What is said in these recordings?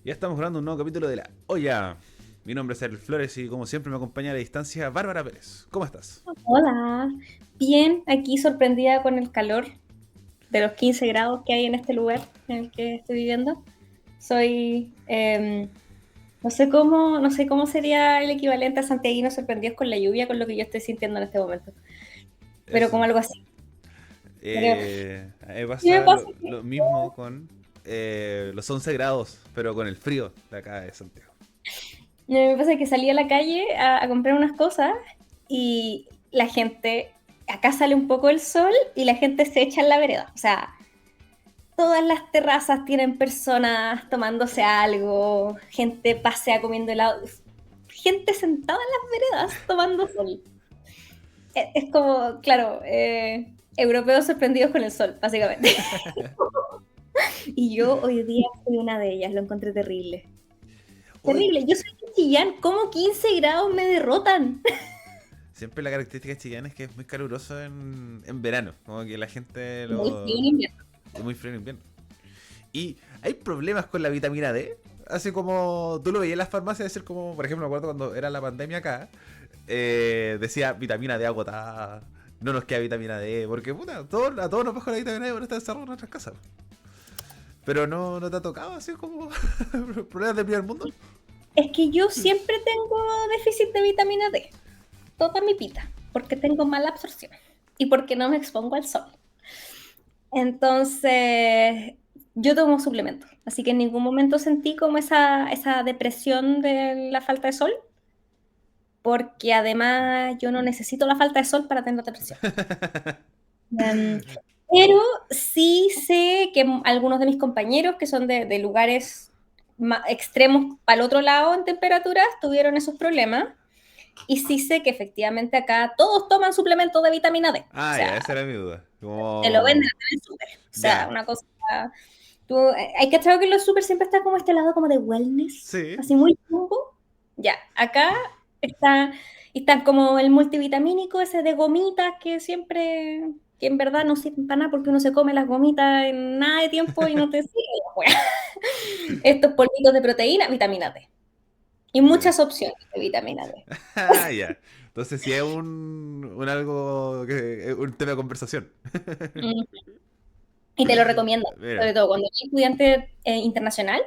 Ya estamos grabando un nuevo capítulo de La Olla. Mi nombre es Ariel Flores y como siempre me acompaña a la distancia Bárbara Pérez. ¿Cómo estás? Hola, bien, aquí sorprendida con el calor de los 15 grados que hay en este lugar en el que estoy viviendo. Soy, no sé cómo sería el equivalente a santiaguinos sorprendidos con la lluvia, con lo que yo estoy sintiendo en este momento, pero como Eso. algo así. Pero A mí me sí me pasa pasa lo que mismo con los 11 grados, pero con el frío de acá de Santiago. salí a la calle a comprar unas cosas y la gente, acá sale un poco el sol y la gente se echa en la vereda, o sea, todas las terrazas tienen personas tomándose algo, gente pasea comiendo helado, gente sentada en las veredas tomando sol. Es como, claro, europeos sorprendidos con el sol, básicamente. Y yo hoy día fui una de ellas, lo encontré terrible. Hoy, Terrible, yo soy de Chillán, ¿cómo 15 grados me derrotan? siempre la característica chilena es que es muy caluroso en verano. Como que la gente Muy frío lo... en invierno. es muy frío en invierno. Y hay problemas con la vitamina D. Así como tú lo veías en las farmacias, decir como, por ejemplo, me acuerdo cuando era la pandemia acá, decía vitamina D agotada, no nos queda vitamina D, porque puta, a todos nos baja la vitamina D por estar encerrados en nuestras casas. Pero no te ha tocado así como problemas del primer mundo. Es que yo siempre tengo déficit de vitamina D, toda mi vida, porque tengo mala absorción y porque no me expongo al sol. Entonces, yo tomo suplementos, así que en ningún momento sentí como esa depresión de la falta de sol, porque además yo no necesito la falta de sol para tener depresión. Em, pero sí sé que algunos de mis compañeros que son de lugares extremos para el otro lado en temperaturas tuvieron esos problemas. Y sí sé que efectivamente acá todos toman suplementos de vitamina D. O Ah, ya, sea, esa era mi duda. te lo venden Como... en el súper. O sea, Ya, una cosa. Hay que achado que en los super siempre está como este lado como de wellness, sí. así muy chumbo. Ya, acá está, están como el multivitamínico ese de gomitas que siempre, que en verdad no sirven para nada porque uno se come las gomitas en nada de tiempo y no te sirve la wea. Estos polvitos de proteína, vitamina D. Y Ya. muchas opciones de vitamina D. Ah, ya. Entonces sí es un algo que un tema de conversación. Mm. Y te lo recomiendo, Mira. sobre todo cuando eres estudiante internacional,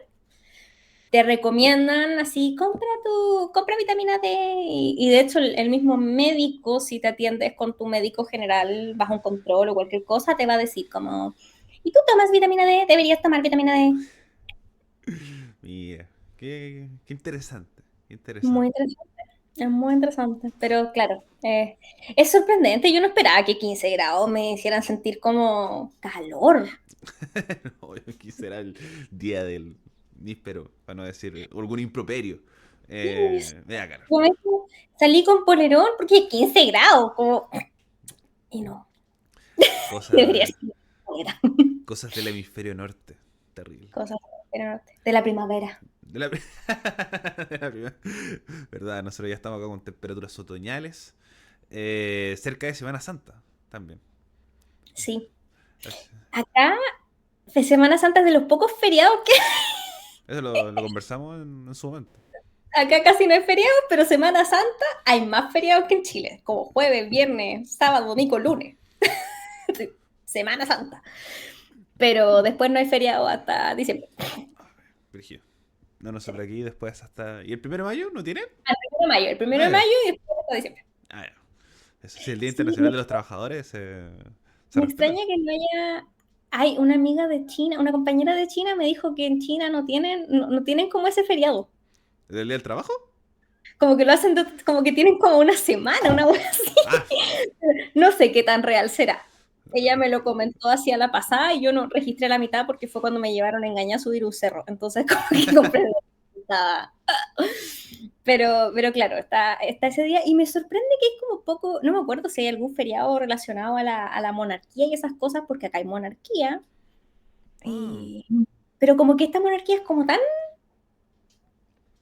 te recomiendan así, compra vitamina D y de hecho el mismo médico, si te atiendes con tu médico general bajo un control o cualquier cosa, te va a decir como, ¿y tú tomas vitamina D? Deberías tomar vitamina D. Mira. Qué interesante. Qué Muy interesante. interesante, es muy interesante, pero claro, es sorprendente, yo no esperaba que 15 grados me hicieran sentir como calor. No, quisiera el día del níspero, para no decir algún improperio. Sí, Me da calor. momento salí con polerón porque 15 grados, como, y no, debería Cosas, ser fuera. cosas del hemisferio norte. Terrible. Cosas de la primavera. De la, de la primera. ¿Verdad? Nosotros ya estamos acá con temperaturas otoñales. Cerca de Semana Santa también. Sí. Así- Acá, de Semana Santa es de los pocos feriados que Eso lo conversamos en su momento. acá casi no hay feriados, pero Semana Santa hay más feriados que en Chile, como jueves, viernes, sábado, domingo, lunes. Semana Santa. Pero después no hay feriado hasta diciembre. Brígido. No, no, sobre aquí después hasta... ¿Y el 1 de mayo no tienen? Al 1 de mayo, el primero Ah, de ya. mayo y después hasta diciembre. Ah, ya. Eso sí, el Día Sí, Internacional de los Trabajadores se me respeta. extraña que no haya. Hay una amiga de China, una compañera de China me dijo que en China no tienen como ese feriado. ¿El Día del Trabajo? Como que lo hacen, como que tienen como una semana, una wea así. Ah, No sé qué tan real será. Ella me lo comentó hacia la pasada y yo no registré la mitad porque fue cuando me llevaron a engañar a subir un cerro. Entonces, como que compré. Pero claro, está ese día y me sorprende que hay como poco, no me acuerdo si hay algún feriado relacionado a la monarquía y esas cosas, porque acá hay monarquía, ah, y, pero como que esta monarquía es como tan,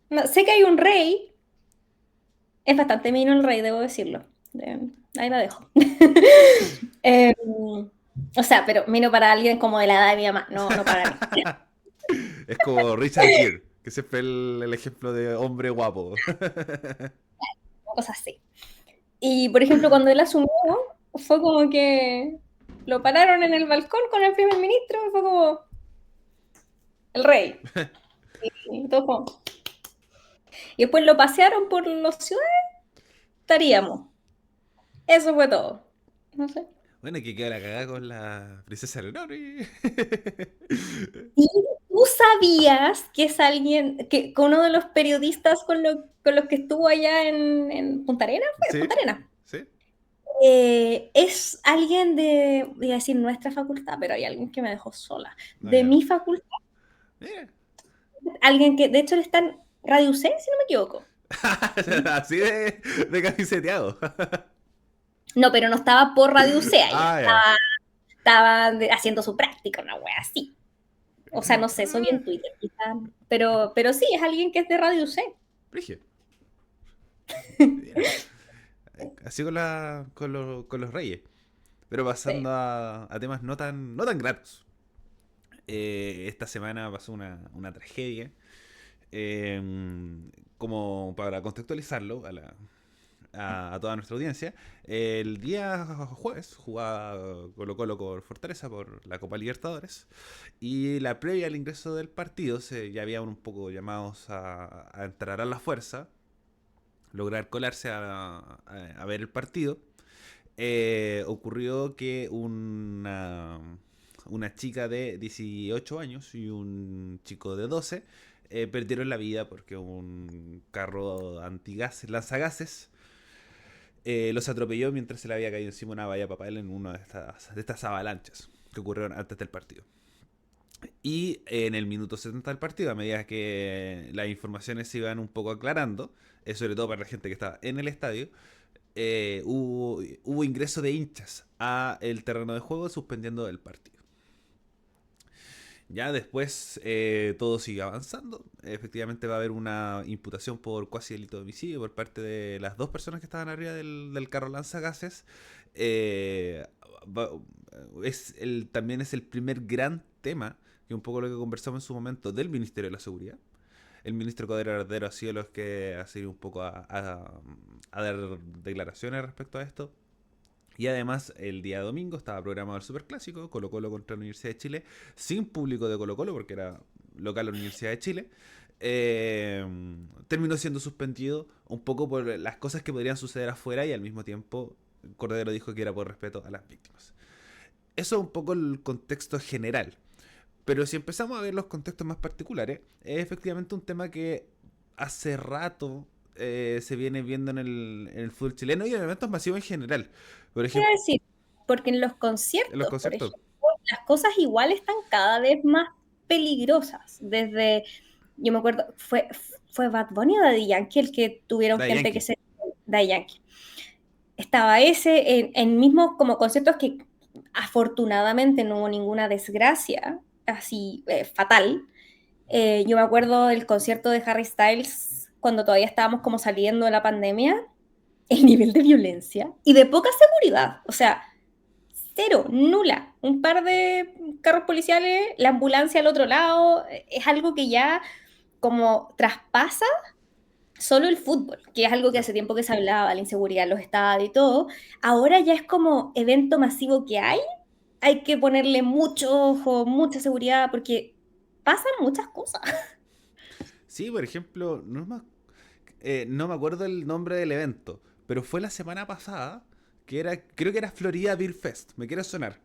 no, sé que hay un rey, es bastante mino el rey, debo decirlo. Ahí la dejo. Eh, o sea, pero mino para alguien como de la edad de mi mamá, no para mí. es como Richard Gere. Que siempre el ejemplo de hombre guapo. cosas así. Y, por ejemplo, cuando él asumió, fue como que lo pararon en el balcón con el primer ministro y fue como el rey. Y, todo como... y después lo pasearon por los ciudades, estaríamos. Eso fue todo. No sé. Bueno, que quedó la cagada con la princesa Leonor. ¿Y tú sabías que es alguien, que uno de los periodistas con los que estuvo allá en Punta Arenas, fue Sí, Punta Arenas, sí. es alguien de, voy a decir nuestra facultad, pero hay alguien que me dejó sola, No, de ya. mi facultad, Mira. alguien que de hecho le está en Radio C, si no me equivoco. Así de camiseteado. No, pero no estaba por Radio C, ahí Ah, ya. estaba haciendo su práctica, una wea así. O sea, no sé, eso vi en Twitter, quizá. Pero sí, es alguien que es de Radio C. Brigio. Mira. Así con, con los reyes. Pero Sí. pasando a temas no tan gratos. Esta semana pasó una tragedia. Eh, Como para contextualizarlo a toda nuestra audiencia, el día jueves jugaba Colo Colo con Fortaleza por la Copa Libertadores. Y la previa al ingreso del partido, ya habían un poco llamados a entrar a la fuerza, lograr colarse a ver el partido. Ocurrió que una chica de 18 años y un chico de 12 perdieron la vida porque un carro antigas, lanzagases, los atropelló mientras se le había caído encima una valla papel en una de estas avalanchas que ocurrieron antes del partido. Y en el minuto 70 del partido, a medida que las informaciones se iban un poco aclarando, sobre todo para la gente que estaba en el estadio, hubo ingreso de hinchas a el terreno de juego suspendiendo el partido. Ya después todo sigue avanzando. Efectivamente va a haber una imputación por cuasi delito de homicidio por parte de las dos personas que estaban arriba del carro lanzagases. Eh, va- También es el primer gran tema, que un poco lo que conversamos en su momento, del Ministerio de la Seguridad. El ministro Cordero ha sido los que ha sido un poco a dar declaraciones respecto a esto. Y además, el día domingo estaba programado el Superclásico, Colo Colo contra la Universidad de Chile, sin público de Colo Colo, porque era local la Universidad de Chile. Eh, Terminó siendo suspendido un poco por las cosas que podrían suceder afuera y al mismo tiempo Cordero dijo que era por respeto a las víctimas. Eso es un poco el contexto general. Pero si empezamos a ver los contextos más particulares, es efectivamente un tema que hace rato se viene viendo en el fútbol chileno y en eventos masivos en general. Por Quiero ejemplo, decir, porque en los en los conciertos, por conciertos. ejemplo, las cosas igual están cada vez más peligrosas. Desde, yo me acuerdo, fue Bad Bunny o Daddy Yankee el que tuvieron Da gente que Yankee. se... Daddy Yankee. Estaba ese, en mismos como conciertos que afortunadamente no hubo ninguna desgracia así fatal. Yo me acuerdo del concierto de Harry Styles cuando todavía estábamos como saliendo de la pandemia, el nivel de violencia y de poca seguridad, o sea, cero, nula. Un par de carros policiales, la ambulancia al otro lado, es algo que ya como traspasa solo el fútbol, que es algo que Sí. hace tiempo que se hablaba, la inseguridad en los estadios y todo. Ahora ya es como evento masivo que hay que ponerle mucho ojo, mucha seguridad, porque pasan muchas cosas. Sí, por ejemplo, no me acuerdo el nombre del evento, pero fue la semana pasada, creo que era Florida Beer Fest, me quiere sonar.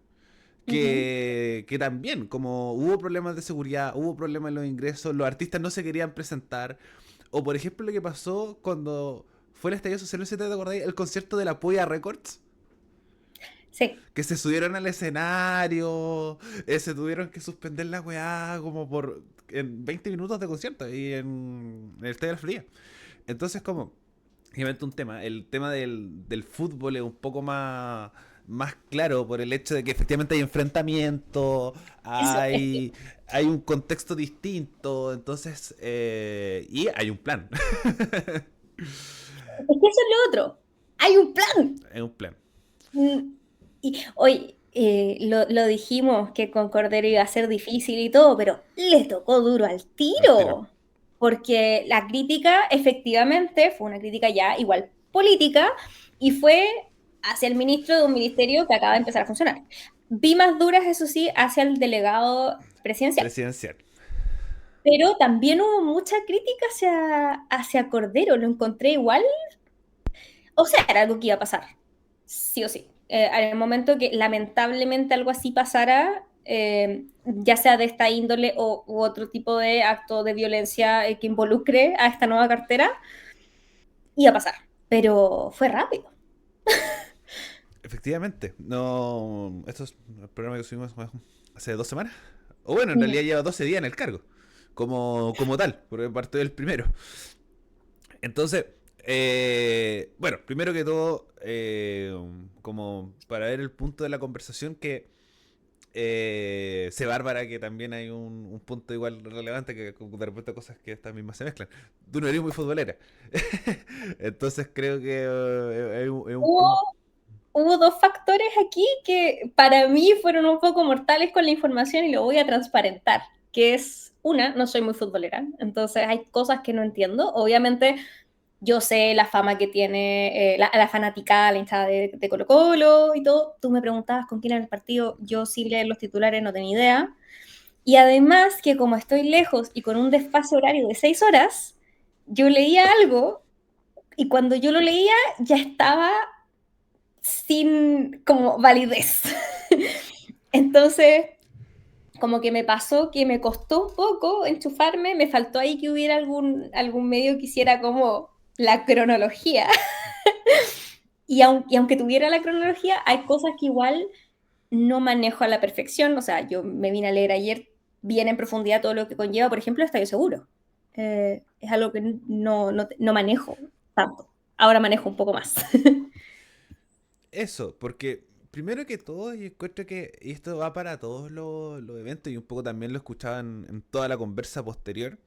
Ujú. Que también, como hubo problemas de seguridad, hubo problemas en los ingresos, los artistas no se querían presentar. O por ejemplo lo que pasó cuando fue el estallido social, no sé si te acordáis, el concierto de la Polla Records, Sí, que se subieron al escenario, se tuvieron que suspender la weá como por en 20 minutos de concierto y en el Estadio de la Florida. Entonces como, obviamente un tema, el tema del fútbol es un poco más claro por el hecho de que efectivamente hay enfrentamiento, eso es que, hay un contexto distinto, entonces, y hay un plan. es que eso es lo otro. Hay un plan. Es un plan. Mm, y hoy lo dijimos que con Cordero iba a ser difícil y todo, pero le tocó duro al Al tiro. tiro. porque la crítica efectivamente fue una crítica ya igual política y fue hacia el ministro de un ministerio que acaba de empezar a funcionar. Vi más duras, eso sí, hacia el delegado presidencial. Presidencial. Pero también hubo mucha crítica hacia Cordero, lo encontré igual. O sea, era algo que iba a pasar, sí o sí. En el momento que lamentablemente algo así pasara, ya sea de esta índole u otro tipo de acto de violencia que involucre a esta nueva cartera, iba a pasar. Pero fue rápido. Efectivamente. No. Esto es el programa que subimos hace 2 semanas. O bueno, en Ya. realidad lleva 12 días en el cargo. Como tal, porque partió del primero. Entonces, bueno, primero que todo, como para ver el punto de la conversación, que sé, Bárbara, que también hay un punto igual relevante, que de repente cosas que estas mismas se mezclan. Tú no eres muy futbolera. Entonces creo que es un Hubo, punto. hubo dos factores aquí que para mí fueron un poco mortales con la información y lo voy a transparentar, que es una, no soy muy futbolera, entonces hay cosas que no entiendo. Obviamente yo sé la fama que tiene la fanaticada, la hinchada de Colo Colo y todo. Tú me preguntabas con quién era el partido, yo sí leer los titulares no tenía idea. Y además que como estoy lejos y con un desfase horario de 6 horas, yo leía algo y cuando yo lo leía ya estaba sin como validez. Entonces, como que me pasó que me costó un poco enchufarme, me faltó ahí que hubiera algún medio que hiciera como la cronología. Y aunque tuviera la cronología, hay cosas que igual no manejo a la perfección. O sea, yo me vine a leer ayer bien en profundidad todo lo que conlleva, por ejemplo, el Estadio Seguro. Es algo que no manejo tanto. Ahora manejo un poco más. Eso, porque primero que todo, yo encuentro que y esto va para todos los eventos, y un poco también lo escuchaba en toda la conversa posterior,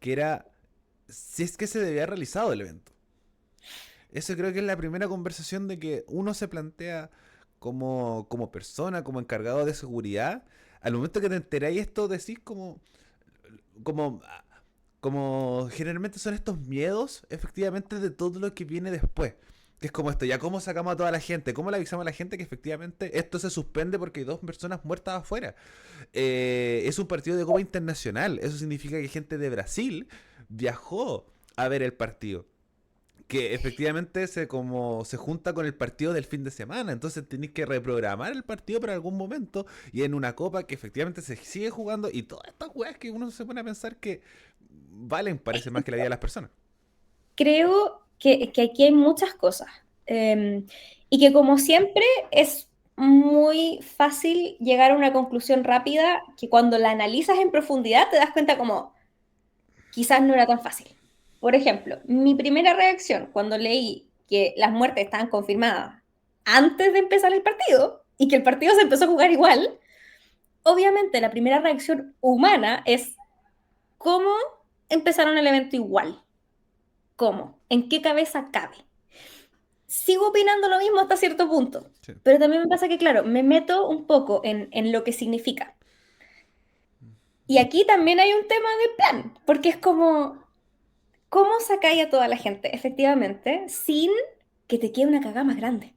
que era si es que se debía haber realizado el evento. Eso creo que es la primera conversación de que uno se plantea como persona, como encargado de seguridad. Al momento que te enteráis esto, decís como, como generalmente son estos miedos, efectivamente, de todo lo que viene después. Que es como esto, ya cómo sacamos a toda la gente, cómo le avisamos a la gente que efectivamente esto se suspende porque hay 2 personas muertas afuera. Es un partido de Copa Internacional, eso significa que gente de Brasil viajó a ver el partido, que efectivamente se junta con el partido del fin de semana. Entonces tenéis que reprogramar el partido para algún momento, y en una copa que efectivamente se sigue jugando, y todas estas weas que uno se pone a pensar que valen, parece más que la vida de las personas. Creo que aquí hay muchas cosas. Y que como siempre es muy fácil llegar a una conclusión rápida que cuando la analizas en profundidad te das cuenta como quizás no era tan fácil. Por ejemplo, mi primera reacción cuando leí que las muertes estaban confirmadas antes de empezar el partido y que el partido se empezó a jugar igual, obviamente la primera reacción humana es cómo empezaron el evento igual. ¿Cómo? ¿En qué cabeza cabe? Sigo opinando lo mismo hasta cierto punto, Sí. pero también me pasa que, claro, me meto un poco en lo que significa. Y aquí también hay un tema de plan, porque es como, ¿cómo sacáis a toda la gente, efectivamente, sin que te quede una cagada más grande?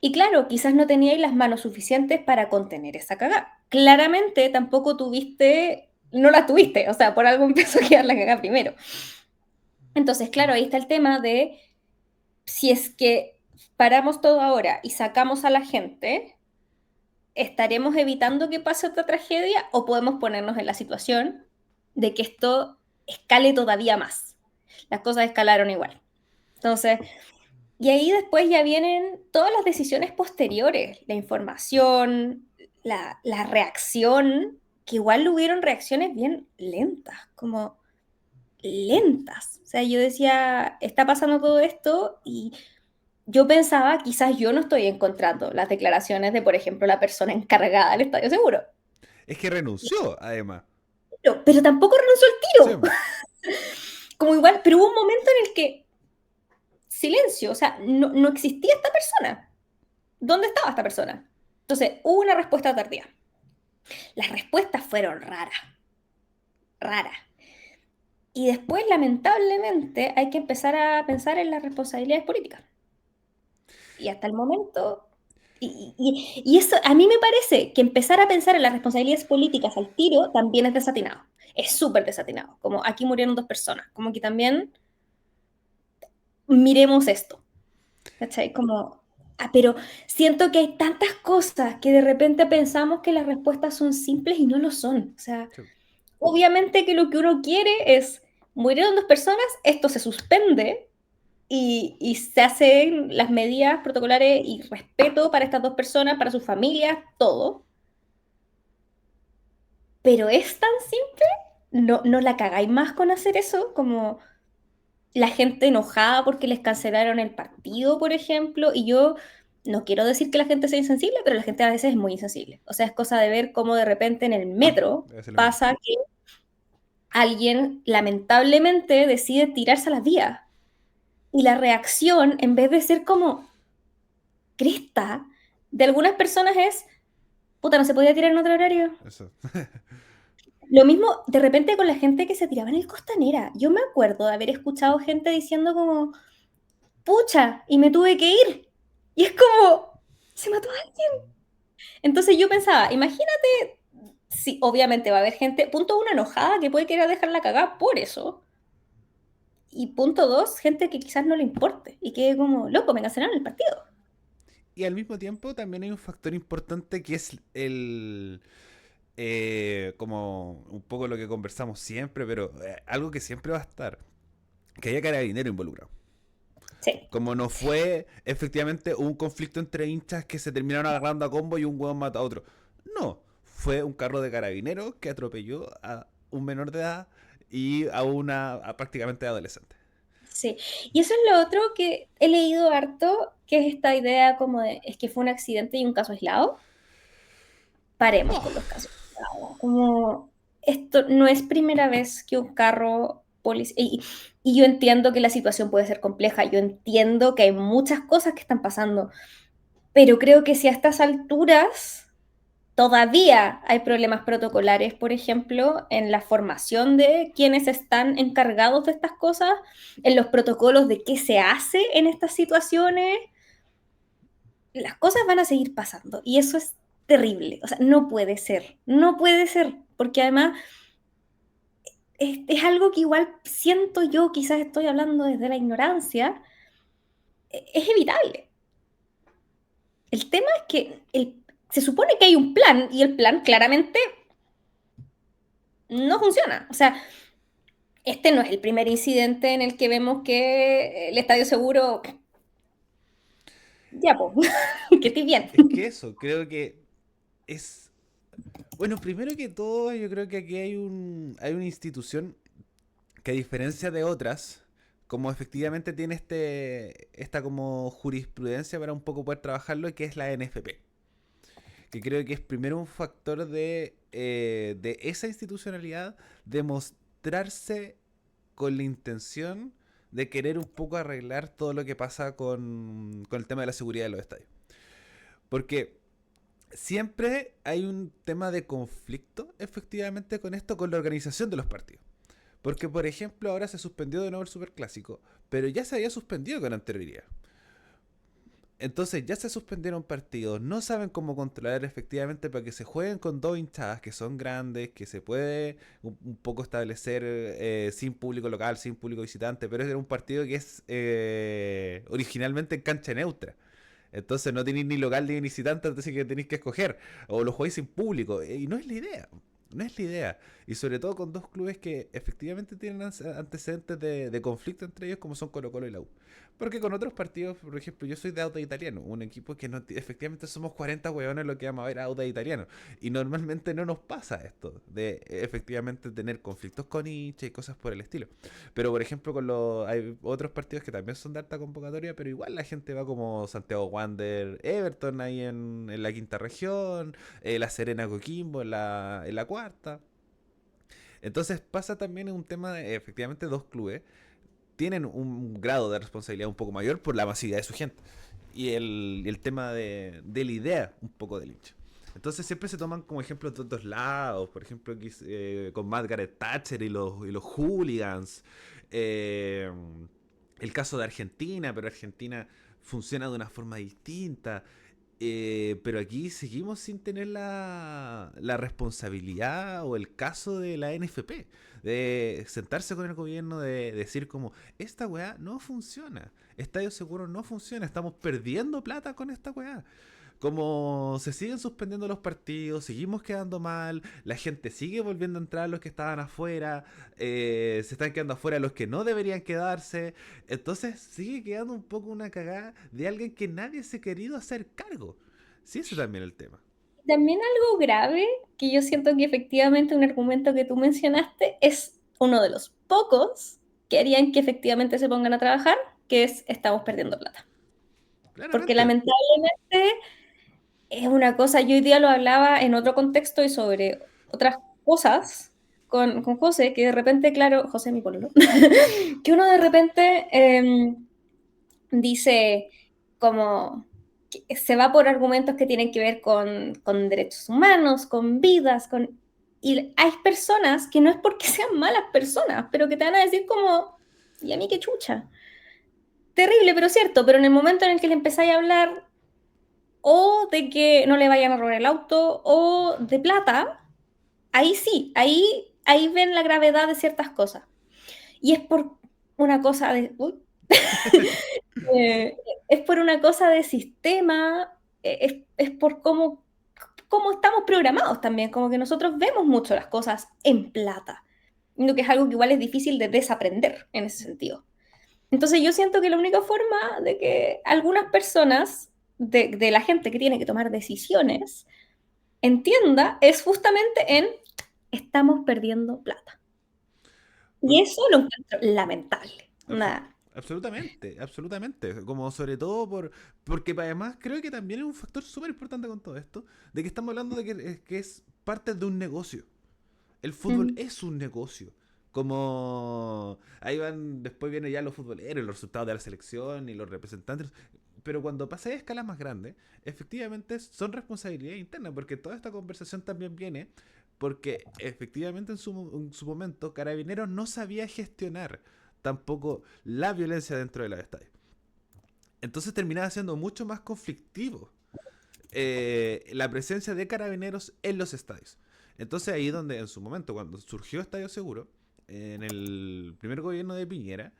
Y claro, quizás no teníais las manos suficientes para contener esa cagada. Claramente tampoco tuviste, no la tuviste, o sea, por algo empezó a quedar la cagada primero. Entonces, claro, ahí está el tema de si es que paramos todo ahora y sacamos a la gente, ¿estaremos evitando que pase otra tragedia o podemos ponernos en la situación de que esto escale todavía más? Las cosas escalaron igual. Entonces, y ahí después ya vienen todas las decisiones posteriores, la información, la reacción, que igual hubieron reacciones bien lentas, como lentas. O sea, yo decía, está pasando todo esto y yo pensaba, quizás yo no estoy encontrando las declaraciones de, por ejemplo, la persona encargada del Estadio Seguro. Es que renunció, además. Pero tampoco renunció Sí. el tiro. Como igual, pero hubo un momento en el que silencio, o sea, no existía esta persona. ¿Dónde estaba esta persona? Entonces, hubo una respuesta tardía. Las respuestas fueron raras, raras. Y después, lamentablemente, hay que empezar a pensar en las responsabilidades políticas. Y hasta el momento, y eso a mí me parece que empezar a pensar en las responsabilidades políticas al tiro también es desatinado. Es súper desatinado. Como aquí murieron 2 personas. Como que también miremos esto. ¿Cachai? Como, pero siento que hay tantas cosas que de repente pensamos que las respuestas son simples y no lo son. O sea, Sí. obviamente que lo que uno quiere es, murieron 2 personas, esto se suspende y se hacen las medidas protocolares y respeto para estas 2 personas, para sus familias, todo. Pero es tan simple, no la cagáis más con hacer eso, como la gente enojada porque les cancelaron el partido, por ejemplo, y yo no quiero decir que la gente sea insensible, pero la gente a veces es muy insensible. O sea, es cosa de ver cómo de repente en el metro Debe ser lo mismo. pasa que alguien lamentablemente decide tirarse a las vías y la reacción, en vez de ser como cresta, de algunas personas es, puta, no se podía tirar en otro horario. Eso. Lo mismo de repente con la gente que se tiraba en el Costanera. Yo me acuerdo de haber escuchado gente diciendo como, pucha, y me tuve que ir. Y es como, se mató a alguien. Entonces yo pensaba, imagínate, sí, obviamente va a haber gente, punto uno, enojada, que puede querer dejar la cagada por eso. Y punto dos, gente que quizás no le importe y que como, loco, me cancelaron el partido. Y al mismo tiempo también hay un factor importante que es como un poco lo que conversamos siempre, pero algo que siempre va a estar, que haya carabinero involucrado. Sí, Como no fue efectivamente un conflicto entre hinchas que se terminaron agarrando a combo y un hueón mata a otro. No, fue un carro de carabineros que atropelló a un menor de edad y a una prácticamente adolescente. sí. Y eso es lo otro que he leído harto, que es esta idea como de, es que fue un accidente y un caso aislado. Paremos con los casos aislados. Como esto no es primera vez que un carro policía... Y yo entiendo que la situación puede ser compleja, yo entiendo que hay muchas cosas que están pasando, pero creo que si a estas alturas todavía hay problemas protocolares, por ejemplo, en la formación de quienes están encargados de estas cosas, en los protocolos de qué se hace en estas situaciones, las cosas van a seguir pasando y eso es terrible. O sea, no puede ser, no puede ser, porque además es algo que igual siento yo, quizás estoy hablando desde la ignorancia, es evitable. El tema es que se supone que hay un plan y el plan claramente no funciona. O sea, este no es el primer incidente en el que vemos que el estadio seguro, ya, pues, que estoy bien. Es que eso, creo que es... Bueno, primero que todo, yo creo que aquí hay una institución que a diferencia de otras, como efectivamente tiene esta como jurisprudencia para un poco poder trabajarlo, que es la NFP. Que creo que es primero un factor de esa institucionalidad de mostrarse con la intención de querer un poco arreglar todo lo que pasa con el tema de la seguridad de los estadios. Porque siempre hay un tema de conflicto, efectivamente, con esto, con la organización de los partidos. Porque, por ejemplo, ahora se suspendió de nuevo el Superclásico, pero ya se había suspendido con anterioridad. Entonces ya se suspendieron partidos, no saben cómo controlar efectivamente para que se jueguen con dos hinchadas que son grandes, que se puede un poco establecer sin público local, sin público visitante, pero es un partido que es originalmente en cancha neutra. Entonces no tenéis ni local ni visitante, entonces que tenéis que escoger. O lo jugáis sin público. Y no es la idea. No es la idea. Y sobre todo con dos clubes que efectivamente tienen antecedentes de conflicto entre ellos, como son Colo Colo y la U. Porque con otros partidos, por ejemplo, yo soy de Auda Italiano, un equipo que no, efectivamente somos 40 hueones lo que vamos a ver a Auda Italiano. Y normalmente no nos pasa esto, de efectivamente tener conflictos con hinchas y cosas por el estilo. Pero por ejemplo, hay otros partidos que también son de alta convocatoria, pero igual la gente va como Santiago Wander, Everton ahí en la quinta región, La Serena Coquimbo en la cuarta. Entonces pasa también en un tema de efectivamente dos clubes tienen un grado de responsabilidad un poco mayor por la masividad de su gente y el tema de la idea un poco del hincha. Entonces siempre se toman como ejemplos de otros lados, por ejemplo aquí, con Margaret Thatcher y los hooligans. Eh, el caso de Argentina, pero Argentina funciona de una forma distinta. Pero aquí seguimos sin tener la responsabilidad o el caso de la NFP, de sentarse con el gobierno, de decir como, esta weá no funciona, Estadio Seguro no funciona, estamos perdiendo plata con esta weá. Como se siguen suspendiendo los partidos, seguimos quedando mal, la gente sigue volviendo a entrar los que estaban afuera, se están quedando afuera los que no deberían quedarse, entonces sigue quedando un poco una cagada de alguien que nadie se ha querido hacer cargo. Sí, ese también es el tema. También algo grave, que yo siento que efectivamente un argumento que tú mencionaste es uno de los pocos que harían que efectivamente se pongan a trabajar, que es estamos perdiendo plata. Porque Claramente. lamentablemente es una cosa, yo hoy día lo hablaba en otro contexto y sobre otras cosas con José, que de repente, claro, José mi pololo, que uno de repente dice como que se va por argumentos que tienen que ver con derechos humanos, con vidas, con... Y hay personas que no es porque sean malas personas, pero que te van a decir como, y a mí qué chucha. Terrible, pero cierto, pero en el momento en el que le empezáis a hablar o de que no le vayan a robar el auto o de plata, ahí sí, ahí ven la gravedad de ciertas cosas. Y es por una cosa de... Uy, eh, es por una cosa de sistema, es por cómo estamos programados también, como que nosotros vemos mucho las cosas en plata, lo que es algo que igual es difícil de desaprender en ese sentido. Entonces yo siento que la única forma de que algunas personas, de la gente que tiene que tomar decisiones, entienda es justamente en estamos perdiendo plata. Y Por- eso lo encuentro lamentable. abso- Nada. absolutamente, absolutamente. Como sobre todo porque además creo que también es un factor súper importante con todo esto, de que estamos hablando de que es parte de un negocio. El fútbol Mm. es un negocio. Como ahí van, después vienen ya los futboleros, los resultados de la selección y los representantes. Pero cuando pasa a escalas más grandes, efectivamente son responsabilidades internas, porque toda esta conversación también viene porque efectivamente en su momento Carabineros no sabía gestionar tampoco la violencia dentro de los estadios. Entonces terminaba siendo mucho más conflictivo la presencia de Carabineros en los estadios. Entonces ahí donde en su momento, cuando surgió Estadio Seguro, en el primer gobierno de Piñera,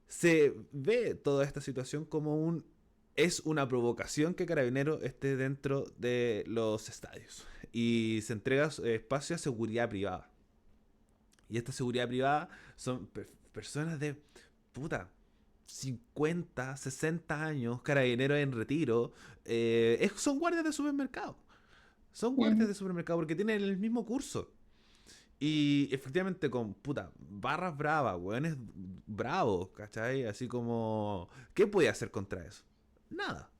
se ve toda esta situación como es una provocación que Carabineros esté dentro de los estadios y se entrega espacio a seguridad privada. Y esta seguridad privada son personas de puta 50, 60 años, carabineros en retiro, son guardias de supermercado. Son guardias Mm. de supermercado porque tienen el mismo curso. Y efectivamente con, puta, barras bravas, weones bravos, ¿cachai? Así como, ¿qué puede hacer contra eso? Nada.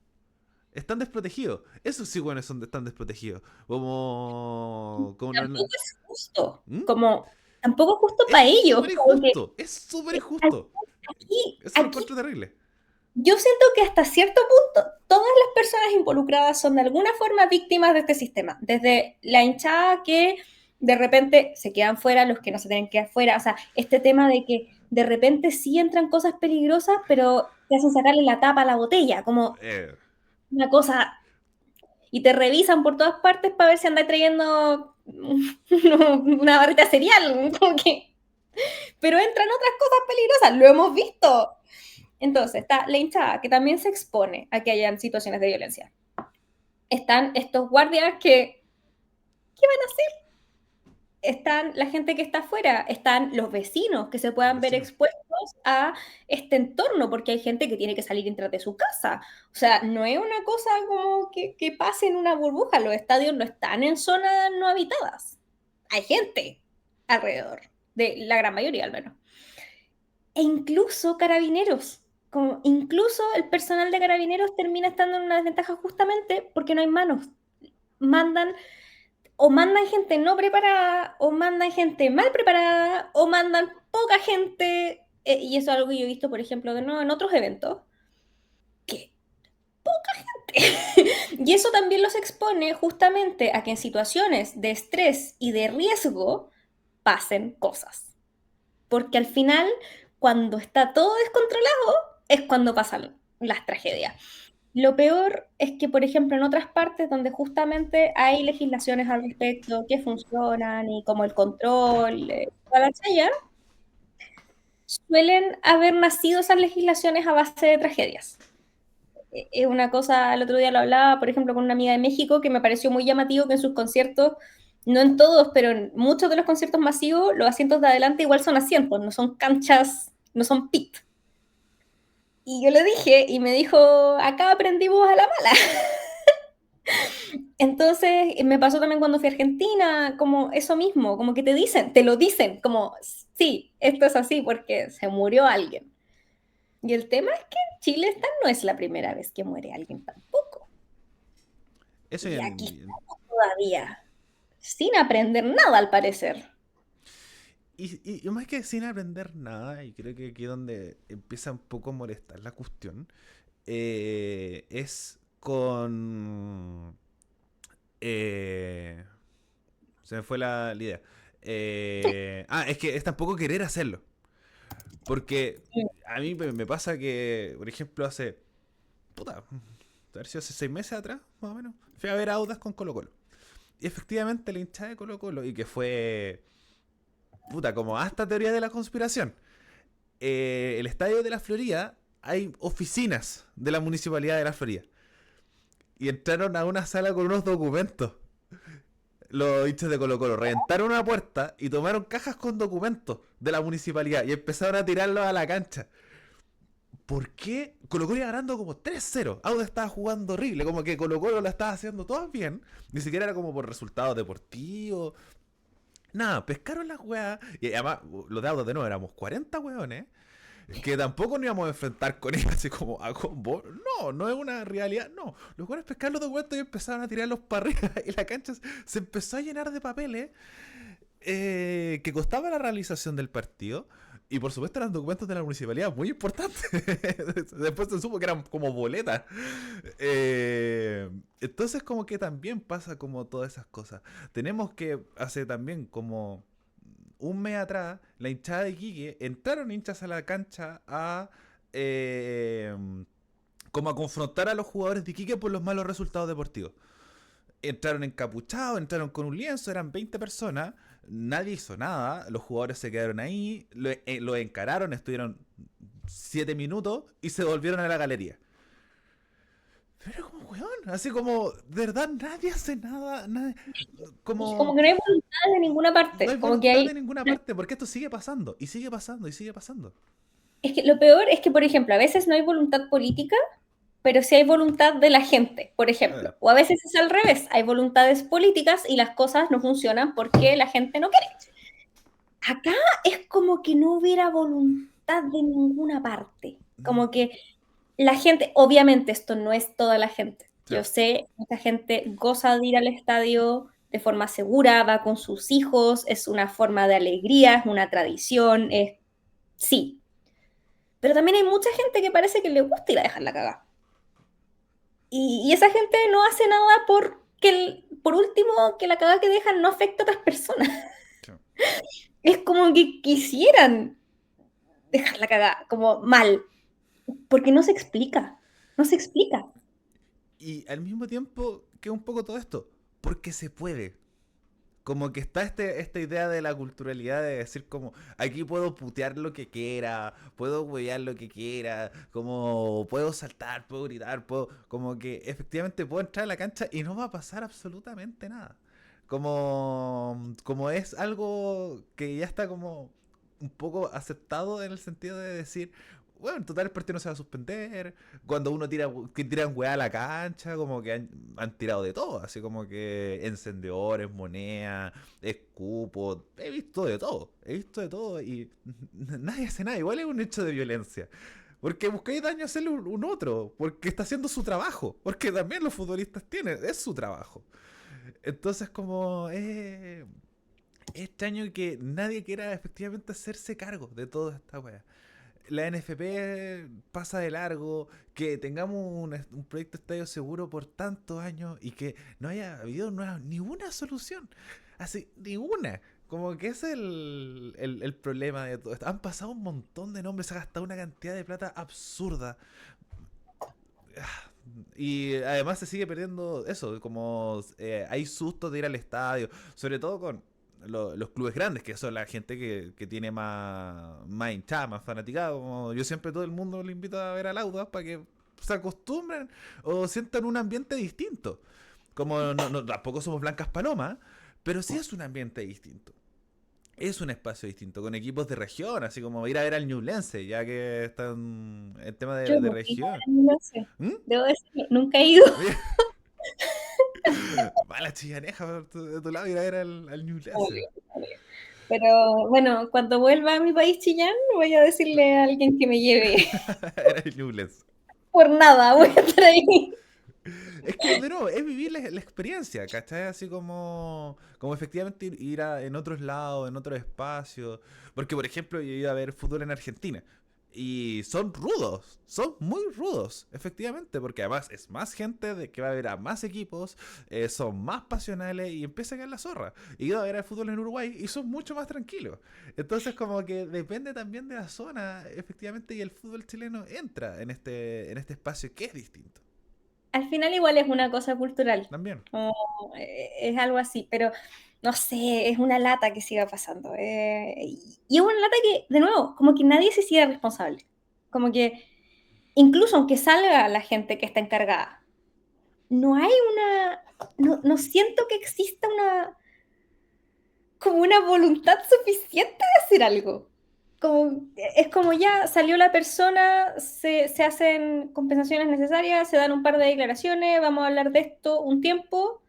Están desprotegidos. Esos sí, weones están desprotegidos. Como Tampoco es justo, ¿Mm? como tampoco es justo Es para ellos, súper como que injusto. Es súper injusto. Eso lo aquí encuentro terrible. yo siento que hasta cierto punto todas las personas involucradas son de alguna forma víctimas de este sistema, desde la hinchada que de repente se quedan fuera, los que no se tienen que quedar fuera, o sea, este tema de que de repente sí entran cosas peligrosas, pero te hacen sacarle la tapa a la botella, como Eh, una cosa, y te revisan por todas partes para ver si andas trayendo una barrita de cereal, como que, pero entran otras cosas peligrosas, lo hemos visto. Entonces, está la hinchada, que también se expone a que hayan situaciones de violencia. Están estos guardias que, ¿qué van a hacer? Están la gente que está afuera, están los vecinos que se los puedan ver vecinos. expuestos a este entorno, porque hay gente que tiene que salir y entrar de su casa. O sea, no es una cosa como que pase en una burbuja, los estadios no están en zonas no habitadas. Hay gente alrededor, de la gran mayoría al menos. E incluso carabineros, como incluso el personal de carabineros termina estando en una desventaja justamente porque no hay manos. Mandan o mandan gente no preparada, o mandan gente mal preparada, o mandan poca gente, y eso es algo que yo he visto, por ejemplo, de nuevo en otros eventos, que Y eso también los expone justamente a que en situaciones de estrés y de riesgo pasen cosas. Porque al final, cuando está todo descontrolado, es cuando pasan las tragedias. Lo peor es que, por ejemplo, en otras partes donde justamente hay legislaciones al respecto que funcionan y como el control, toda la chaya, suelen haber nacido esas legislaciones a base de tragedias. Es una cosa, el otro día lo hablaba, por ejemplo, con una amiga de México, que me pareció muy llamativo que en sus conciertos, no en todos, pero en muchos de los conciertos masivos, los asientos de adelante igual son asientos, no son canchas, no son pit. Y yo le dije, y me dijo, acá aprendimos a la mala. Entonces, me pasó también cuando fui a Argentina, como eso mismo, como que te dicen, te lo dicen, como, sí, esto es así porque se murió alguien. Y el tema es que en Chile esta no es la primera vez que muere alguien tampoco. Eso Y ya aquí estamos todavía, sin aprender nada al parecer. y más que sin aprender nada, y creo que aquí es donde empieza un poco a molestar la cuestión, es con... eh, se me fue la idea. Es que es tampoco querer hacerlo. Porque a mí me pasa que, por ejemplo, hace... Puta, haber sido hace 6 meses atrás, más o menos, fui a ver a Audas con Colo Colo. Y efectivamente la hinchada de Colo Colo, y que fue... Puta, como hasta teoría de la conspiración. El estadio de la Florida, hay oficinas de la municipalidad de la Florida. Y entraron a una sala con unos documentos. Los hinchas de Colo Colo reventaron una puerta y tomaron cajas con documentos de la municipalidad y empezaron a tirarlos a la cancha. ¿Por qué? Colo Colo iba ganando como 3-0. Auda estaba jugando horrible, como que Colo Colo la estaba haciendo todo bien. Ni siquiera era como por resultados deportivos. Nada, pescaron las weas. Y además, los de Auda de nuevo éramos 40 weones. Que tampoco nos íbamos a enfrentar con ellos así como a combo. No, no es una realidad. No, los weones pescaron los documentos y empezaron a tirarlos para arriba. Y la cancha se empezó a llenar de papeles que costaba la realización del partido. Y por supuesto eran documentos de la municipalidad muy importantes. Después se supo que eran como boletas. Entonces como que también pasa como todas esas cosas. Tenemos que hace también como un mes atrás, la hinchada de Iquique, entraron hinchas a la cancha a... eh, como a confrontar a los jugadores de Iquique por los malos resultados deportivos. Entraron encapuchados, entraron con un lienzo, eran 20 personas, nadie hizo nada, los jugadores se quedaron ahí, lo encararon, estuvieron 7 minutos y se volvieron a la galería. Pero como, weón, así como, de verdad, nadie hace nada, Y como como, que no hay voluntad de ninguna no hay parte, como que voluntad hay... de ninguna parte, porque esto sigue pasando, y sigue pasando, y sigue pasando. Es que lo peor es que, por ejemplo, a veces no hay voluntad política, pero sí hay voluntad de la gente, por Eh, ejemplo. O a veces es al revés, hay voluntades políticas y las cosas no funcionan porque la gente no quiere. Acá es como que no hubiera voluntad de ninguna parte. Como que la gente, obviamente esto no es toda la gente. Yo ya. sé, mucha gente goza de ir al estadio de forma segura, va con sus hijos, es una forma de alegría, es una tradición, es sí. Pero también hay mucha gente que parece que le gusta ir a dejar la cagada. Y esa gente no hace nada por último, que la cagada que dejan no afecte a otras personas. Ya. Es como que quisieran dejar la cagada, como mal, porque no se explica, no se explica. Y al mismo tiempo, que un poco todo esto, porque se puede. Como que está esta idea de la culturalidad de decir como, aquí puedo putear lo que quiera, puedo huevear lo que quiera, como puedo saltar, puedo gritar, puedo, como que efectivamente puedo entrar a la cancha y no va a pasar absolutamente nada. Como es algo que ya está como un poco aceptado en el sentido de decir, bueno, en total el partido no se va a suspender. Cuando uno tira, que tiran weá a la cancha, como que han tirado de todo, así como que encendedores, monedas, escupos, he visto de todo, he visto de todo y nadie hace nada, igual es un hecho de violencia. Porque buscáis daño a hacerle un otro, porque está haciendo su trabajo, porque también los futbolistas tienen, es su trabajo. Entonces como es extraño que nadie quiera efectivamente hacerse cargo de toda esta weá. la NFP pasa de largo, que tengamos un proyecto de estadio seguro por tantos años y que no haya habido ninguna solución. Así, ninguna. Como que es el problema de todo esto. Han pasado un montón de nombres, se ha gastado una cantidad de plata absurda. Y además se sigue perdiendo eso, como hay sustos de ir al estadio, sobre todo con los clubes grandes, que son la gente que tiene más hinchada, más fanaticada. Como yo siempre todo el mundo le invito a ver al Audax para que se acostumbren o sientan un ambiente distinto. Como tampoco somos blancas palomas, pero sí es un ambiente distinto. Es un espacio distinto, con equipos de región, así como ir a ver al Ñublense, ya que están en tema Yo de no he ido a región. la ambulancia. ¿Mm? Debo decirlo, nunca he ido. Mala chillaneja de tu lado ir a ver al Ñublense. Obvio, obvio. Pero bueno, cuando vuelva a mi país Chillán, voy a decirle a alguien que me lleve. Era el Ñublense. Por nada, voy a estar ahí. Es que, de nuevo, es vivir la experiencia, ¿cachai? Así como efectivamente en otros lados, en otros espacios. Porque, por ejemplo, yo he ido a ver fútbol en Argentina. Y son rudos, son muy rudos, efectivamente, porque además es más gente de que va a haber a más equipos, son más pasionales y empieza a caer la zorra. Y he ido a ver el fútbol en Uruguay y son mucho más tranquilos. Entonces como que depende también de la zona, efectivamente, y el fútbol chileno entra en este espacio que es distinto. Al final igual es una cosa cultural, También. como, es algo así, pero no sé, es una lata que siga pasando. Y es una lata que, de nuevo, como que nadie se sigue responsable. Como que incluso aunque salga la gente que está encargada, no hay una, no siento que exista como una voluntad suficiente de hacer algo. Es como ya salió la persona, se hacen compensaciones necesarias, se dan un par de declaraciones, vamos a hablar de esto un tiempo,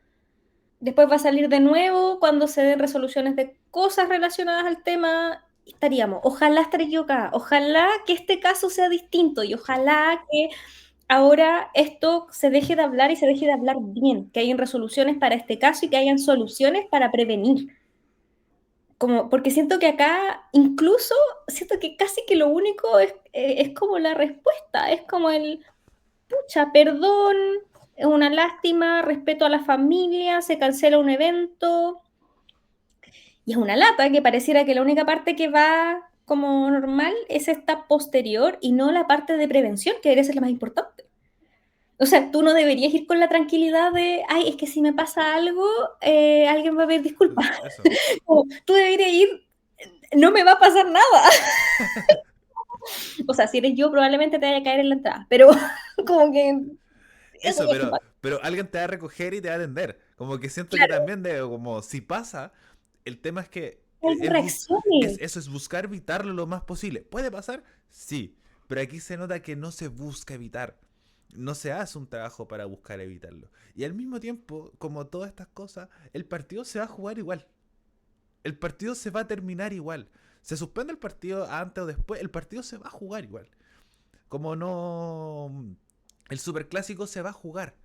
después va a salir de nuevo cuando se den resoluciones de cosas relacionadas al tema, estaríamos. Ojalá estar equivocada, ojalá que este caso sea distinto y Sí. ojalá que ahora esto se deje de hablar y se deje de hablar bien, que hayan resoluciones para este caso y que hayan soluciones para prevenir. Como, porque siento que acá, incluso, siento que casi que lo único es como la respuesta, es como el, pucha, perdón, es una lástima, respeto a la familia, se cancela un evento, y es una lata que pareciera que la única parte que va como normal es esta posterior y no la parte de prevención, que debería ser la más importante. O sea, tú no deberías ir con la tranquilidad de, ay, es que si me pasa algo, alguien va a pedir disculpas. Eso. Tú deberías ir, no me va a pasar nada. O sea, si eres yo, probablemente te vaya a caer en la entrada, pero como que eso Eso, ya es simpático. pero alguien te va a recoger y te va a atender. Como que siento que Claro, también como si pasa, el tema es que hay reacciones. eso es buscar evitarlo lo más posible. ¿Puede pasar? Sí. Pero aquí se nota que no se busca evitar. No se hace un trabajo para buscar evitarlo. Y al mismo tiempo, como todas estas cosas, el partido se va a jugar igual. El partido se va a terminar igual. Se suspende el partido antes o después, el partido se va a jugar igual. Como no... El superclásico se va a jugar.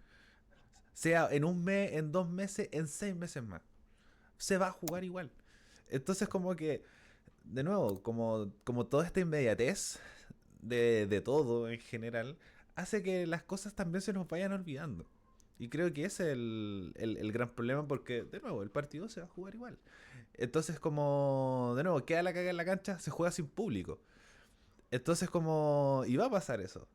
Sea en un mes, en 2 meses, en 6 meses más. Se va a jugar igual. Entonces como que, de nuevo, como toda esta inmediatez de todo en general, hace que las cosas también se nos vayan olvidando. Y creo que ese es el gran problema porque, de nuevo, el partido se va a jugar igual. Entonces como, de nuevo, queda la caga en la cancha, se juega sin público. Entonces como, y va a pasar eso.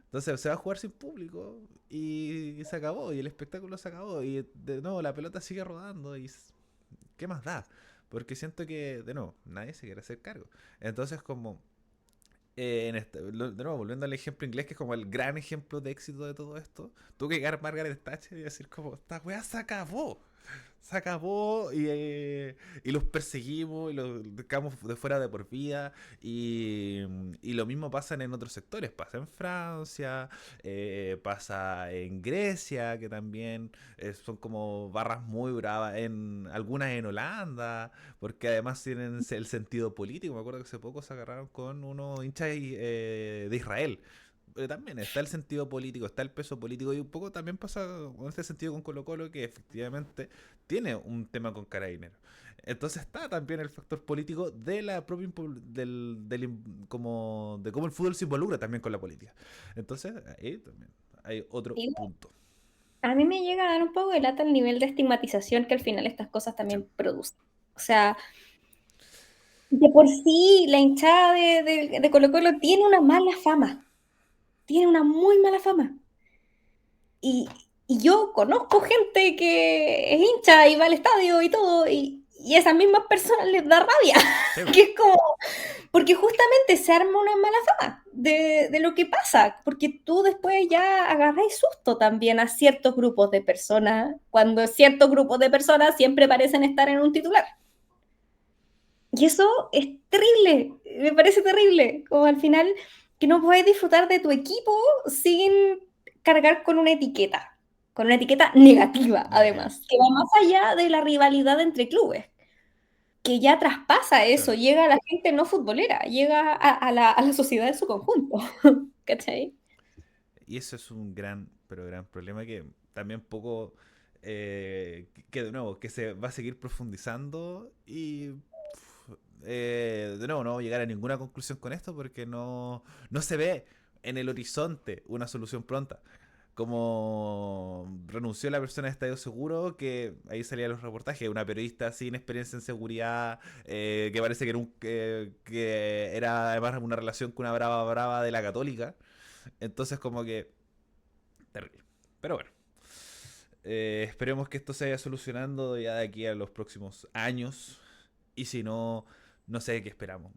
Entonces se va a jugar sin público y se acabó, y el espectáculo se acabó, y de nuevo la pelota sigue rodando, y ¿qué más da? Porque siento que, de nuevo, nadie se quiere hacer cargo. Entonces como, de nuevo, volviendo al ejemplo inglés, que es como el gran ejemplo de éxito de todo esto, tuvo que llegar Margaret Thatcher y decir como, esta weá se acabó. Se acabó y los perseguimos y los dejamos de fuera de por vida. Y lo mismo pasa en otros sectores. Pasa en Francia, pasa en Grecia, que también son como barras muy bravas. Algunas en Holanda, porque además tienen el sentido político. Me acuerdo que hace poco se agarraron con unos hinchas de Israel. También está el sentido político, está el peso político y un poco también pasa en este sentido con Colo Colo que efectivamente tiene un tema con Carabineros. Entonces está también el factor político de la propia como de cómo el fútbol se involucra también con la política. Entonces, ahí también hay otro Y punto. a mí me llega a dar un poco de lata el nivel de estigmatización que al final estas cosas Sí, también producen. O sea, de por sí la hinchada de Colo-Colo tiene una mala fama, tiene una muy mala fama. Y, y yo conozco gente que es hincha y va al estadio y todo, y a esas mismas personas les da rabia, sí, que es como, porque justamente se arma una mala fama de lo que pasa, porque tú después ya agarráis susto también a ciertos grupos de personas, cuando ciertos grupos de personas siempre parecen estar en un titular. Y eso es terrible, me parece terrible, como al final que no puedes disfrutar de tu equipo sin cargar con una etiqueta negativa negativo. además, que va más allá de la rivalidad entre clubes, que ya traspasa eso, Claro. llega a la gente no futbolera, llega a la sociedad en su conjunto, ¿cachai? Y eso es un gran, pero gran problema que también poco, que de nuevo, que se va a seguir profundizando y de nuevo no voy a llegar a ninguna conclusión con esto porque no se ve en el horizonte una solución pronta. Como renunció la persona de Estadio Seguro, que ahí salían los reportajes, una periodista sin experiencia en seguridad, que parece que que era además una relación con una brava brava de la Católica. Entonces como que terrible. Pero bueno, esperemos que esto se vaya solucionando ya de aquí a los próximos años. Y si no, no sé qué esperamos.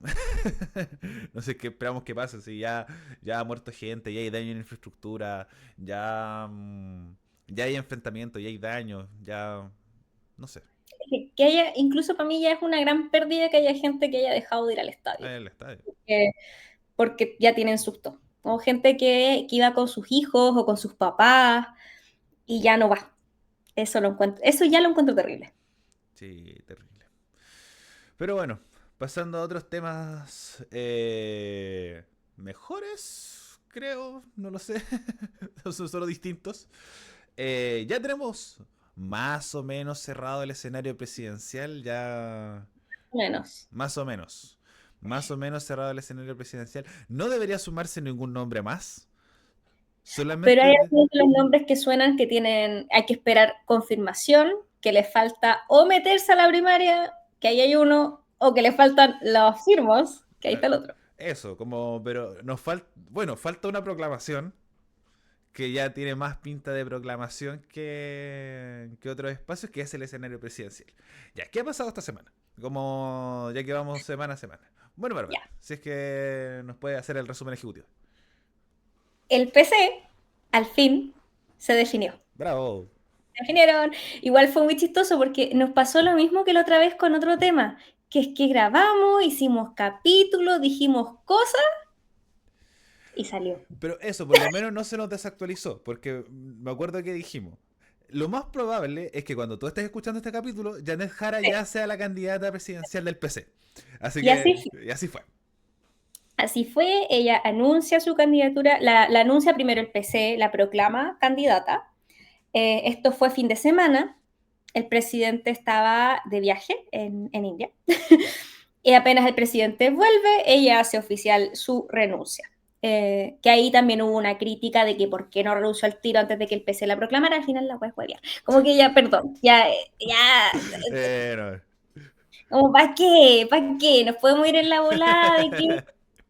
No sé qué esperamos que pase. Si ya ha muerto gente, ya hay daño en infraestructura, ya hay enfrentamiento, ya hay daño, ya no sé. Que haya, incluso para mí ya es una gran pérdida que haya gente que haya dejado de ir al estadio, El estadio. porque, porque ya tienen susto. O gente que iba con sus hijos o con sus papás y ya no va. Eso lo encuentro, eso ya lo encuentro terrible. Sí, terrible. Pero bueno, pasando a otros temas mejores, creo, no lo sé. Son solo distintos. Ya tenemos más o menos cerrado el escenario presidencial, ya Menos. más o menos. Más o menos cerrado el escenario presidencial. No debería sumarse ningún nombre más. Pero hay Solamente... algunos de los nombres que suenan que tienen, hay que esperar confirmación, que les falta o meterse a la primaria, que ahí hay uno, o que le faltan los firmos, que ahí está el otro. Eso, como... Pero nos falta... Bueno, falta una proclamación que ya tiene más pinta de proclamación que otros espacios, que es el escenario presidencial. Ya, ¿qué ha pasado esta semana? Como ya que vamos semana a semana. Bueno, Ya. Bárbara, si es que nos puede hacer el resumen ejecutivo. El PC, al fin, se definió. Bravo. Se definieron. Igual fue muy chistoso porque nos pasó lo mismo que la otra vez con otro tema, que es que grabamos, hicimos capítulos, dijimos cosas y salió. Pero eso, por lo menos no se nos desactualizó, porque me acuerdo que dijimos, lo más probable es que cuando tú estés escuchando este capítulo, Janet Jara Sí. ya sea la candidata presidencial del PC. Así Y así que, fue. y así fue. Así fue, ella anuncia su candidatura, la anuncia primero el PC, la proclama candidata. Esto fue fin de semana, el presidente estaba de viaje en India y apenas el presidente vuelve, ella hace oficial su renuncia. Que ahí también hubo una crítica de que por qué no renunció al tiro antes de que el PC la proclamara, al final la web fue bien. Como que ya, perdón, No. como ¿para qué? ¿Para qué? Nos podemos ir en la volada de que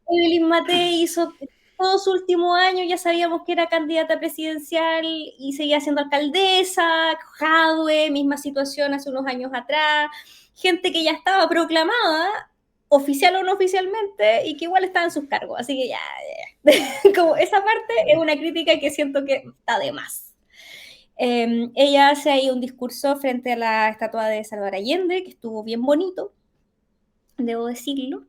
Evelyn Matei hizo todo su último año, ya sabíamos que era candidata presidencial y seguía siendo alcaldesa, Jadwe, misma situación hace unos años atrás, gente que ya estaba proclamada, oficial o no oficialmente, y que igual estaba en sus cargos. Así que ya. Como esa parte es una crítica que siento que está de más. Ella hace ahí un discurso frente a la estatua de Salvador Allende, que estuvo bien bonito, debo decirlo.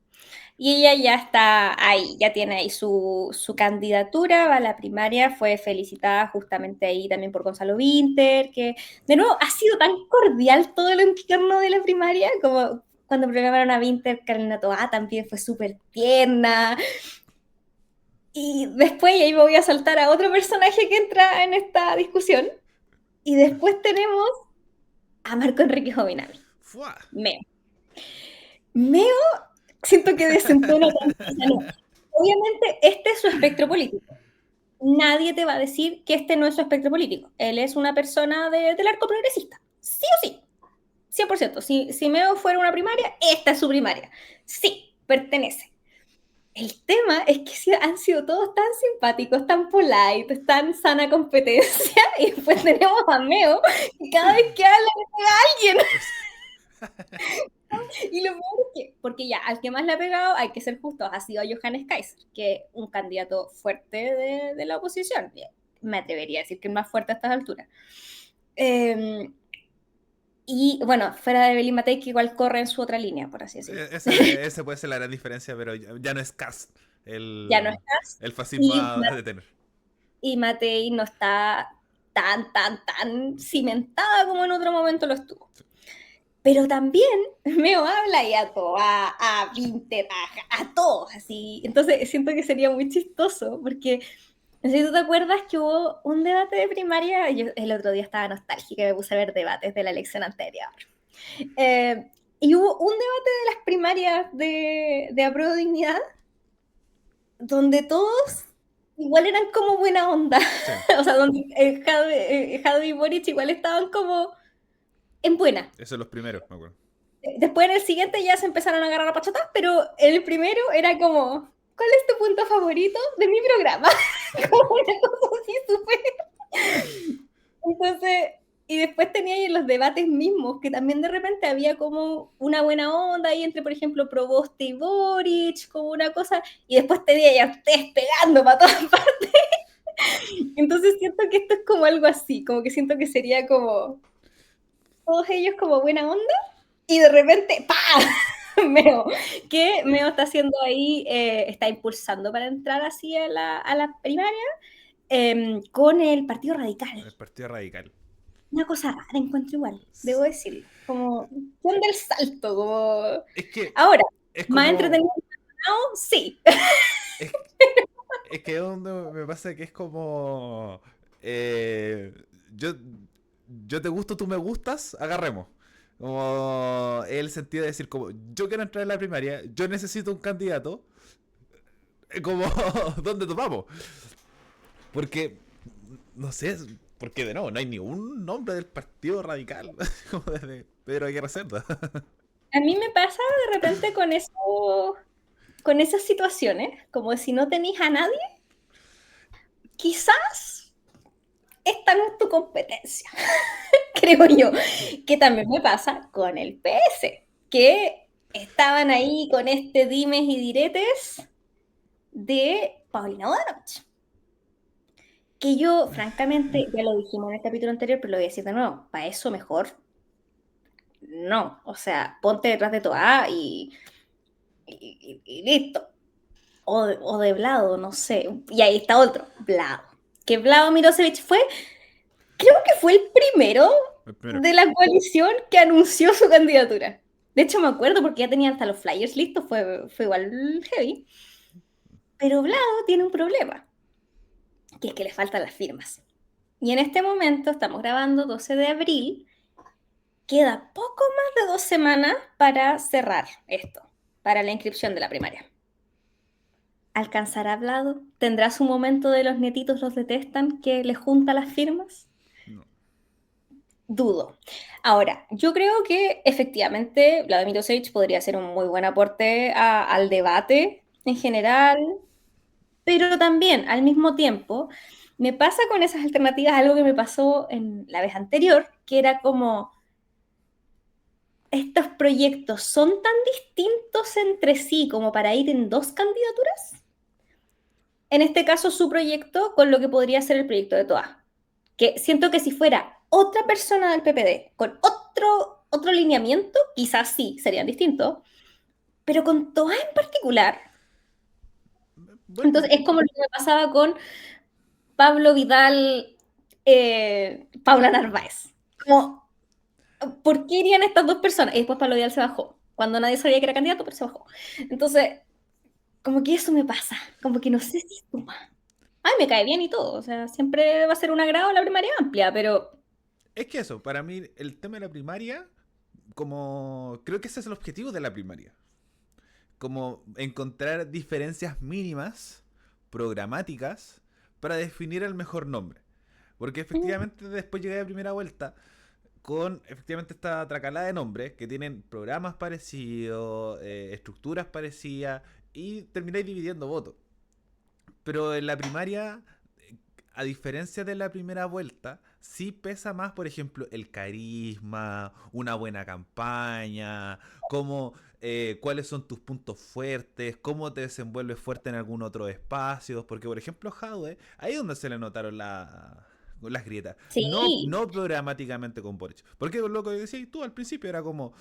Y ella ya está ahí, ya tiene ahí su candidatura, va a la primaria, fue felicitada justamente ahí también por Gonzalo Vinter, que de nuevo ha sido tan cordial todo el entorno de la primaria, como cuando programaron a Vinter, Carolina Toá también fue súper tierna. Y después, y ahí me voy a saltar a otro personaje que entra en esta discusión, y después tenemos a Marco Enrique Jovinavi. ¡Fua! Meo. Meo, siento que desentona tanto. O sea, no. Obviamente, este es su espectro político. Nadie te va a decir que este no es su espectro político. Él es una persona del arco progresista. Sí o sí. 100%. Si Meo fuera una primaria, esta es su primaria. Sí, pertenece. El tema es que han sido todos tan simpáticos, tan polite, tan sana competencia, y después tenemos a Meo, que cada vez que habla le pega a alguien. Y lo peor es que, porque ya, al que más le ha pegado, hay que ser justos, ha sido a Johannes Kaiser, que es un candidato fuerte de la oposición. Me atrevería a decir que es más fuerte a estas alturas. Y bueno, fuera de Belín Matei, que igual corre en su otra línea, por así decirlo. Ese puede ser la gran diferencia, pero ya no es Kast. Ya no estás. El fascismo Y, va a detener. y Matei no está tan cimentada como en otro momento lo estuvo. Pero también Meo habla y a todo, a Vinter, a todos, así. Entonces siento que sería muy chistoso, porque no sé si tú te acuerdas que hubo un debate de primaria. Yo el otro día estaba nostálgica y me puse a ver debates de la elección anterior. Y hubo un debate de las primarias de Apruebo Dignidad, donde todos igual eran como buena onda. Sí. O sea, donde Jadwe y Boric igual estaban como en buena. Esos son los primeros, me acuerdo. Después en el siguiente ya se empezaron a agarrar a pachotas, pero en el primero era como, ¿cuál es tu punto favorito de mi programa? Como una cosa así súper. Entonces, y después tenía ahí en los debates mismos, que también de repente había como una buena onda ahí entre, por ejemplo, Proboste y Boric, como una cosa, y después tenía ya ustedes pegando para todas partes. Entonces siento que esto es como algo así, como que siento que sería como todos ellos como buena onda, y de repente, ¡pa! Meo, que Meo está haciendo ahí, está impulsando para entrar así a la primaria con el Partido Radical. El Partido Radical. Una cosa rara encuentro igual, debo decirlo. Como, ¿dónde el salto? Como... Es que Ahora, es ¿más como. entretenido? No, sí. Es, es que donde me pasa que es como. eh, yo, yo te gusto, tú me gustas, agarremos. Como el sentido de decir, como yo quiero entrar en la primaria, yo necesito un candidato. Como, ¿dónde tomamos? Porque, no sé, porque de nuevo, no hay ningún nombre del Partido Radical, como desde Pedro Aguirre Cerda. A mí me pasa de repente con eso, con esas situaciones, como si no tenéis a nadie, quizás esta no es tu competencia, creo yo. Que también me pasa con el PS, que estaban ahí con este dimes y diretes de Paulina Bodanovich. Que yo, francamente, ya lo dijimos en el capítulo anterior, pero lo voy a decir de nuevo, para eso mejor no. O sea, ponte detrás de Toa y listo. O de Vlado, no sé. Y ahí está otro, Vlado. Que Vlado Mirosevic creo que fue el primero El primero. de la coalición que anunció su candidatura. De hecho, me acuerdo porque ya tenía hasta los flyers listos, fue igual heavy. Pero Vlado tiene un problema, que es que le faltan las firmas. Y en este momento estamos grabando 12 de abril, queda poco más de 2 semanas para cerrar esto, para la inscripción de la primaria. ¿Alcanzará Vlado? ¿Tendrá su momento de los netitos los detestan que le junta las firmas? No. Dudo. Ahora, yo creo que efectivamente Vladimir Milosevic podría ser un muy buen aporte al debate en general, pero también al mismo tiempo me pasa con esas alternativas algo que me pasó en la vez anterior, que era como estos proyectos son tan distintos entre sí como para ir en dos candidaturas. En este caso, su proyecto con lo que podría ser el proyecto de Toa. Que siento que si fuera otra persona del PPD con otro lineamiento, quizás sí, serían distintos, pero con Toa en particular. Bueno, Entonces, es como lo que me pasaba con Pablo Vidal, Paula Narváez. Como, ¿por qué irían estas dos personas? Y después Pablo Vidal se bajó, cuando nadie sabía que era candidato, pero se bajó. Entonces, como que eso me pasa, como que no sé si suma. Ay, me cae bien y todo, o sea, siempre va a ser un agrado la primaria amplia, pero Es que eso, para mí el tema de la primaria, como creo que ese es el objetivo de la primaria. Como encontrar diferencias mínimas, programáticas, para definir el mejor nombre. Porque efectivamente después llegué a primera vuelta con efectivamente esta tracalada de nombres que tienen programas parecidos, estructuras parecidas y termináis dividiendo votos. Pero en la primaria, a diferencia de la primera vuelta, sí pesa más, por ejemplo, el carisma, una buena campaña, cómo, cuáles son tus puntos fuertes, cómo te desenvuelves fuerte en algún otro espacio. Porque, por ejemplo, Jadwe, ahí es donde se le notaron las grietas. No, Sí, no programáticamente con Boric. Porque lo que decías tú al principio era como,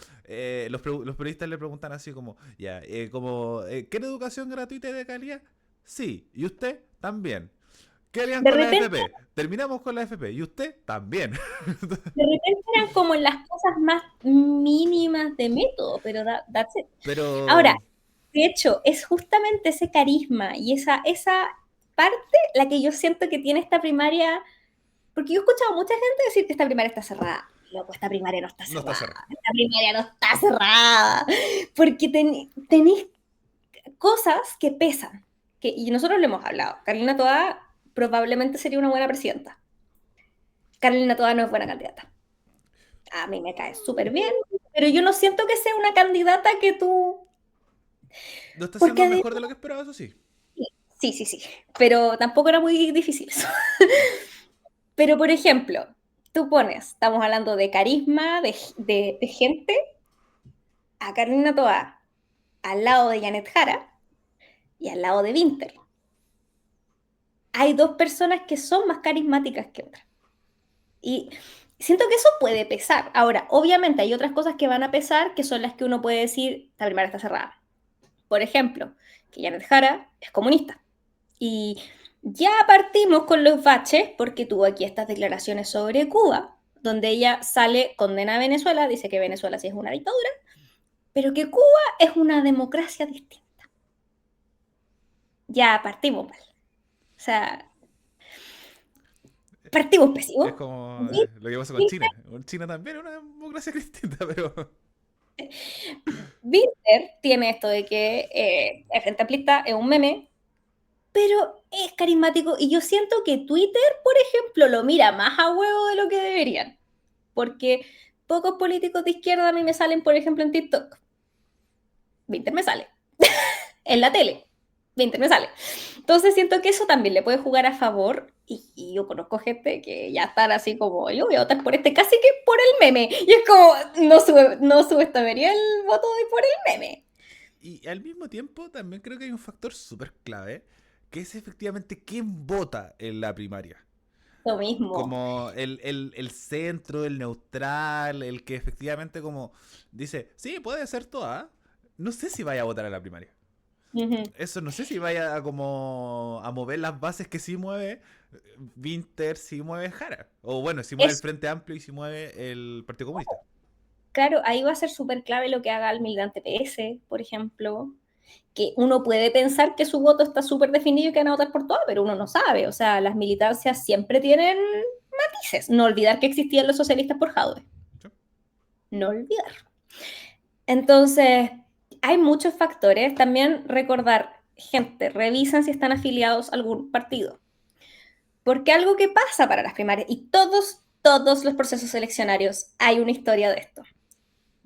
los periodistas le preguntan así como, ya, ¿quiere educación gratuita y de calidad? Sí. ¿Y usted? También. ¿Qué harían de con la repente, FP? Terminamos con la FP. ¿Y usted? También. de repente eran como las cosas más mínimas de método, pero that's it. Ahora, Pero. de hecho, es justamente ese carisma y esa parte la que yo siento que tiene esta primaria, porque yo he escuchado a mucha gente decir que esta primaria está cerrada. Loco, esta primaria no está No está cerrada. cerrado. Esta primaria no está cerrada. Porque tenéis cosas que pesan. Y nosotros lo hemos hablado. Carolina Toa probablemente sería una buena presidenta. Carolina Toa no es buena candidata. A mí me cae súper bien, pero yo no siento que sea una candidata que tú... No está Porque siendo mejor de lo que esperaba, eso sí. sí, sí, sí, pero tampoco era muy difícil eso. Pero, por ejemplo, tú pones, estamos hablando de carisma, de gente, a Carolina Toa al lado de Janet Jara y al lado de Winter. Hay dos personas que son más carismáticas que otras. Y siento que eso puede pesar. Ahora, obviamente hay otras cosas que van a pesar, que son las que uno puede decir, la primera está cerrada. Por ejemplo, que Janet Jara es comunista. Y ya partimos con los baches porque tuvo aquí estas declaraciones sobre Cuba, donde ella sale, condena a Venezuela, dice que Venezuela sí es una dictadura, pero que Cuba es una democracia distinta. Ya partimos mal. O sea, partimos Es pésimo. como lo que pasa con China. Con China también es una democracia distinta, pero. Winter tiene esto de que el Frente Amplista es un meme, pero es carismático y yo siento que Twitter, por ejemplo, lo mira más a huevo de lo que deberían, porque pocos políticos de izquierda a mí me salen, por ejemplo, en TikTok. Winter me sale. En la tele. Winter me sale. Entonces siento que eso también le puede jugar a favor y yo conozco gente que ya están así como, yo voy a votar por este casi que por el meme. Y es como, no subestimaría el voto de por el meme. Y al mismo tiempo, también creo que hay un factor súper clave, que es efectivamente quién vota en la primaria. Lo mismo. Como el centro, el neutral, el que efectivamente como dice, sí, puede ser toda. No sé si vaya a votar a la primaria. Ujú. Eso no sé si vaya a como a mover las bases que sí mueve Winter, si mueve Jara. O bueno, si mueve el Es Frente Amplio y si mueve el Partido Comunista. claro, ahí va a ser súper clave lo que haga el militante PS, por ejemplo, que uno puede pensar que su voto está súper definido y que van a votar por todo, pero uno no sabe. O sea, las militancias siempre tienen matices. No olvidar que existían los socialistas por Jadwe. ¿Sí? No olvidar. Entonces, hay muchos factores. También recordar, gente, revisen si están afiliados a algún partido. Porque algo que pasa para las primarias, y todos los procesos eleccionarios, hay una historia de esto.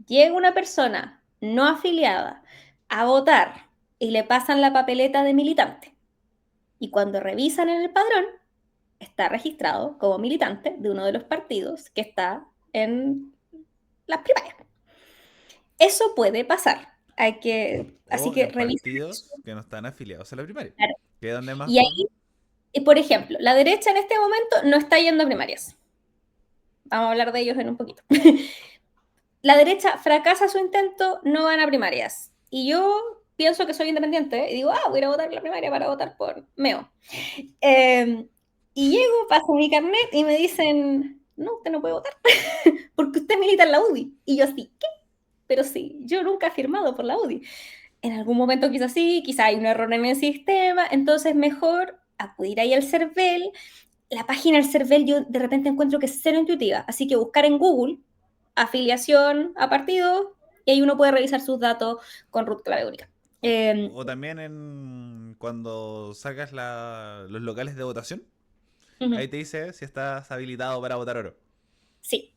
Llega una persona no afiliada a votar y le pasan la papeleta de militante. Y cuando revisan en el padrón, está registrado como militante de uno de los partidos que está en las primarias. Eso puede pasar. Así O que en revisen partidos eso. que no están afiliados a la primaria. Claro. Que es donde más Y ahí, por ejemplo, la derecha en este momento no está yendo a primarias. Vamos a hablar de ellos en un poquito. La derecha fracasa su intento, no van a primarias. Y yo pienso que soy independiente y digo, voy a ir a votar en la primaria para votar por Meo. Eh, y llego, paso mi carnet y me dicen, no, usted no puede votar porque usted milita en la UDI. Y yo así, ¿qué? Pero sí, yo nunca he firmado por la UDI. En algún momento quizás sí, quizás hay un error en el sistema, entonces mejor acudir ahí al CERVEL la página del CERVEL yo de repente encuentro que es cero intuitiva, así que buscar en Google afiliación a partidos y ahí uno puede revisar sus datos con root clave única. O también cuando sacas los locales de votación, ahí te dice si estás habilitado para votar o no. Sí.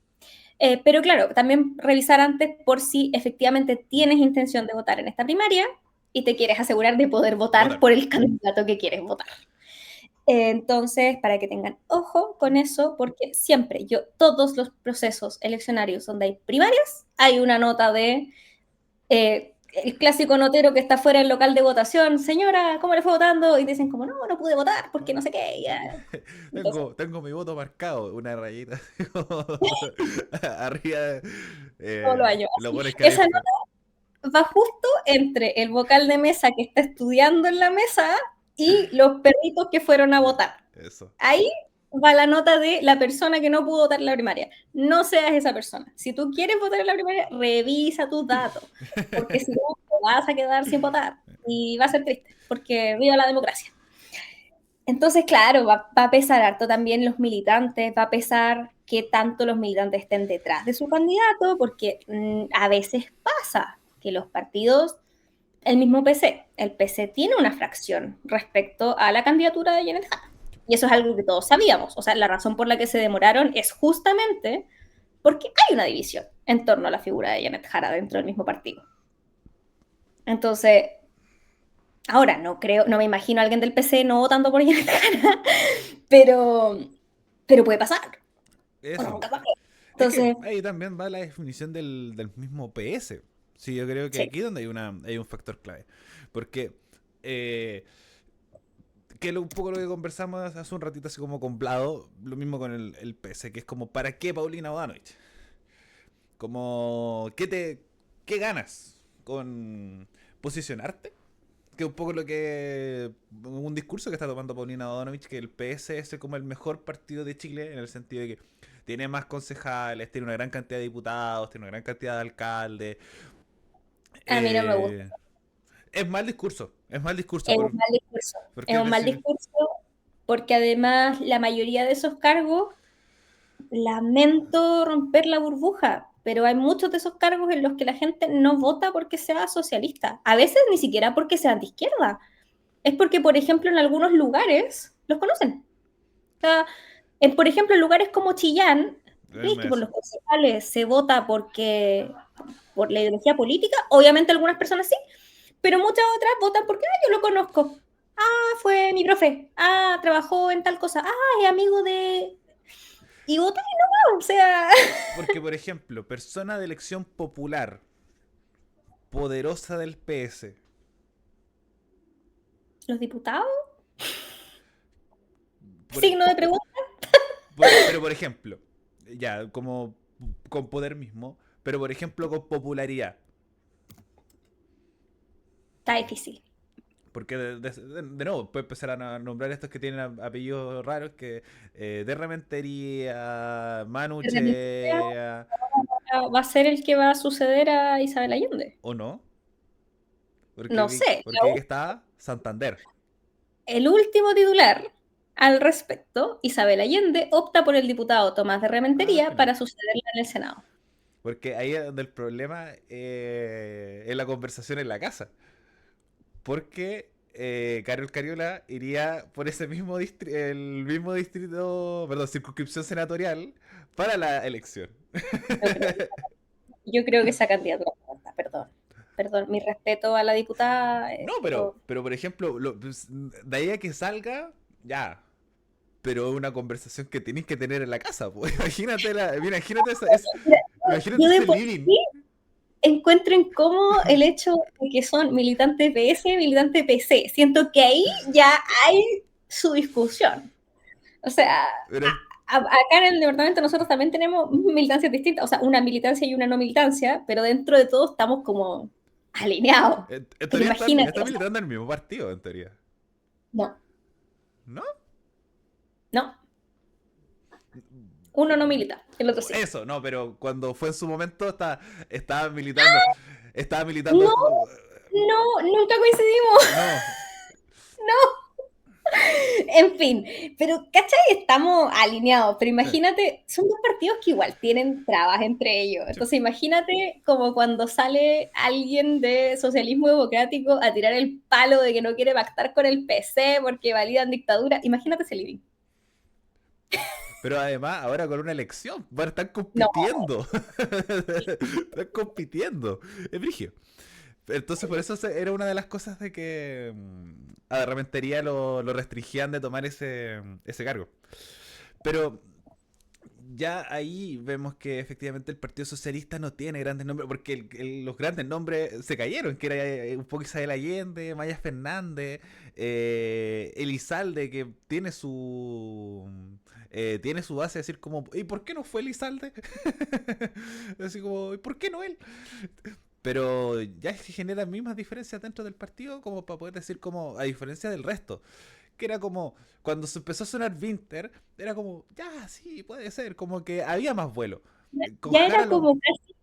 Pero claro, también revisar antes por si efectivamente tienes intención de votar en esta primaria y te quieres asegurar de poder votar por el candidato que quieres votar. Entonces, para que tengan ojo con eso, porque siempre todos los procesos eleccionarios donde hay primarias, hay una nota de el clásico notero que está fuera del local de votación, señora, ¿cómo le fue votando? Y dicen como, no pude votar porque no sé qué. Ya. tengo mi voto marcado, una rayita arriba. Todos los años. Lo pones que Esa nota va justo entre el vocal de mesa que está estudiando en la mesa y los perritos que fueron a votar. Eso. Ahí va la nota de la persona que no pudo votar en la primaria. No seas esa persona. Si tú quieres votar en la primaria, revisa tus datos, porque si no, te vas a quedar sin votar y va a ser triste, porque viva la democracia. Entonces, claro, va a pesar harto también los militantes, va a pesar que tanto los militantes estén detrás de su candidato, porque a veces pasa que los partidos, el mismo PC, el PC tiene una fracción respecto a la candidatura de Janet Jara. Y eso es algo que todos sabíamos. O sea, la razón por la que se demoraron es justamente porque hay una división en torno a la figura de Janet Jara dentro del mismo partido. Entonces, ahora no me imagino a alguien del PC no votando por Janet Jara, pero puede pasar. Eso. Entonces, es que ahí también va la definición del mismo PS. Sí, yo creo que sí. aquí es donde hay un factor clave. Porque un poco lo que conversamos hace un ratito así como con Vlado, lo mismo con el PS, que es como ¿para qué Paulina Bodanovich? Como ¿qué ganas con posicionarte? Que un poco un discurso que está tomando Paulina Bodanovich, que el PS es como el mejor partido de Chile en el sentido de que tiene más concejales, tiene una gran cantidad de diputados, tiene una gran cantidad de alcaldes. A mí no me gusta. Es mal discurso, es mal discurso. Es un mal discurso. Porque Es un mal discurso porque además la mayoría de esos cargos, lamento romper la burbuja, pero hay muchos de esos cargos en los que la gente no vota porque sea socialista. A veces ni siquiera porque sean de izquierda. Es porque, por ejemplo, en algunos lugares los conocen. O sea, por ejemplo, en lugares como Chillán, que por los concejales se vota por la ideología política, obviamente algunas personas sí, pero muchas otras votan porque yo lo conozco. Fue mi profe. Trabajó en tal cosa. Es amigo de... Y vota y no, o sea... Porque, por ejemplo, persona de elección popular, poderosa del PS. ¿Los diputados? ¿Signo de pregunta? Pero, por ejemplo, ya, como con poder mismo, pero, por ejemplo, con popularidad. Está difícil. Porque de nuevo, puede empezar a nombrar estos que tienen apellidos raros, que de Rementería, Manuche, ¿Va a ser el que va a suceder a Isabel Allende? ¿o no? No sé. Porque está Santander. El último titular al respecto, Isabel Allende, opta por el diputado Tomás de Rementería para sucederla en el Senado. Porque ahí es donde el problema es la conversación en la casa. Porque Carol Cariola iría por ese mismo distrito, perdón, circunscripción senatorial para la elección. Yo creo que esa candidatura es perdón, mi respeto a la diputada. No, pero por ejemplo, de ahí a que salga, ya. Pero es una conversación que tenéis que tener en la casa. Pues. Imagínate ese living. Encuentro incómodo el hecho de que son militantes PS, militantes PC. Siento que ahí ya hay su discusión. O sea, acá en el departamento nosotros también tenemos militancias distintas, o sea, una militancia y una no militancia, pero dentro de todo estamos como alineados. En teoría está militando en el mismo partido, en teoría. No. ¿No? No. Uno no milita, el otro sí. Eso, no, pero cuando fue en su momento estaba militando. Estaba militando. No, nunca coincidimos. No. No. En fin, pero ¿cachai? Estamos alineados, pero Sí, imagínate, son dos partidos que igual tienen trabas entre ellos. sí. Entonces imagínate como cuando sale alguien de socialismo democrático a tirar el palo de que no quiere pactar con el PC porque validan dictadura. Imagínate ese living. Pero además, ahora con una elección, van a estar No, compitiendo. Están compitiendo. Es brigio. Entonces, por eso era una de las cosas de que a Rementería lo restringían de tomar ese cargo. Pero ya ahí vemos que efectivamente el Partido Socialista no tiene grandes nombres, porque los grandes nombres se cayeron, que era un poco Isabel Allende, Maya Fernández, Elizalde, que tiene su base, decir como, ¿y por qué no fue Elizalde? Así como, ¿y por qué no él? Pero ya se generan mismas diferencias dentro del partido como para poder decir como, a diferencia del resto, que era como, cuando se empezó a sonar Winter, era como, ya, sí, puede ser, como que había más vuelo. Con ya Jara era lo... como casi,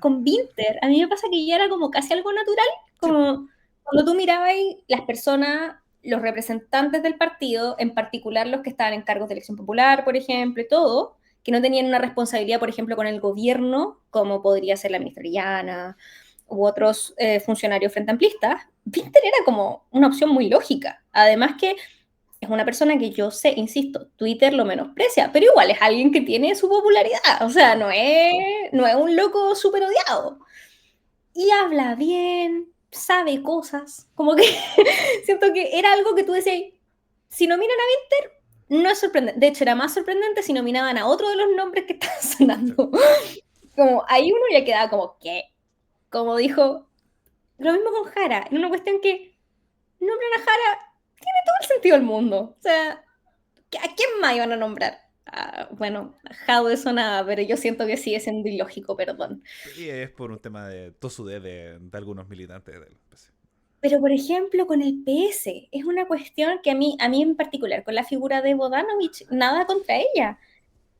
con Winter, a mí me pasa que ya era como casi algo natural, Sí, po. como cuando tú mirabas ahí las personas, los representantes del partido, en particular los que estaban en cargos de elección popular, por ejemplo, y todo, que no tenían una responsabilidad, por ejemplo, con el gobierno, como podría ser la ministra Illana u otros funcionarios frente amplistas, Winter era como una opción muy lógica. Además que es una persona que yo sé, insisto, Twitter lo menosprecia, pero igual es alguien que tiene su popularidad, o sea, no es un loco súper odiado. Y habla bien, sabe cosas, como que siento que era algo que tú decías, si nominan a Winter, no es sorprendente. De hecho, era más sorprendente si nominaban a otro de los nombres que estaban Sí. sonando. Como ahí uno ya quedaba como, ¿qué? Como dijo, lo mismo con Jara, en una cuestión que nombran a Jara, tiene todo el sentido del mundo. O sea, ¿a quién más iban a nombrar? Bueno, Jado eso nada, pero yo siento que sigue siendo ilógico, perdón. Y es por un tema de tosudez de algunos militantes del PC. Pero, por ejemplo, con el PS, es una cuestión que a mí en particular, con la figura de Bodanovich, nada contra ella,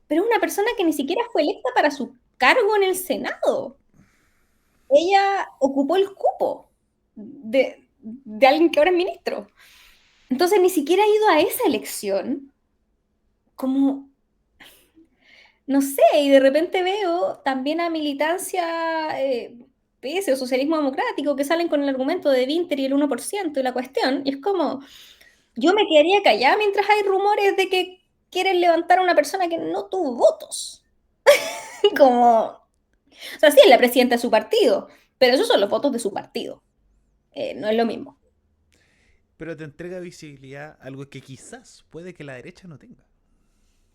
pero es una persona que ni siquiera fue electa para su cargo en el Senado. Ella ocupó el cupo de alguien que ahora es ministro. Entonces, ni siquiera ha ido a esa elección como no sé, y de repente veo también a militancia PS o socialismo democrático que salen con el argumento de Winter y el 1% y la cuestión, y es como, yo me quedaría callada mientras hay rumores de que quieren levantar a una persona que no tuvo votos. Como, o sea, sí es la presidenta de su partido, pero esos son los votos de su partido. No es lo mismo. Pero te entrega visibilidad, algo que quizás puede que la derecha no tenga.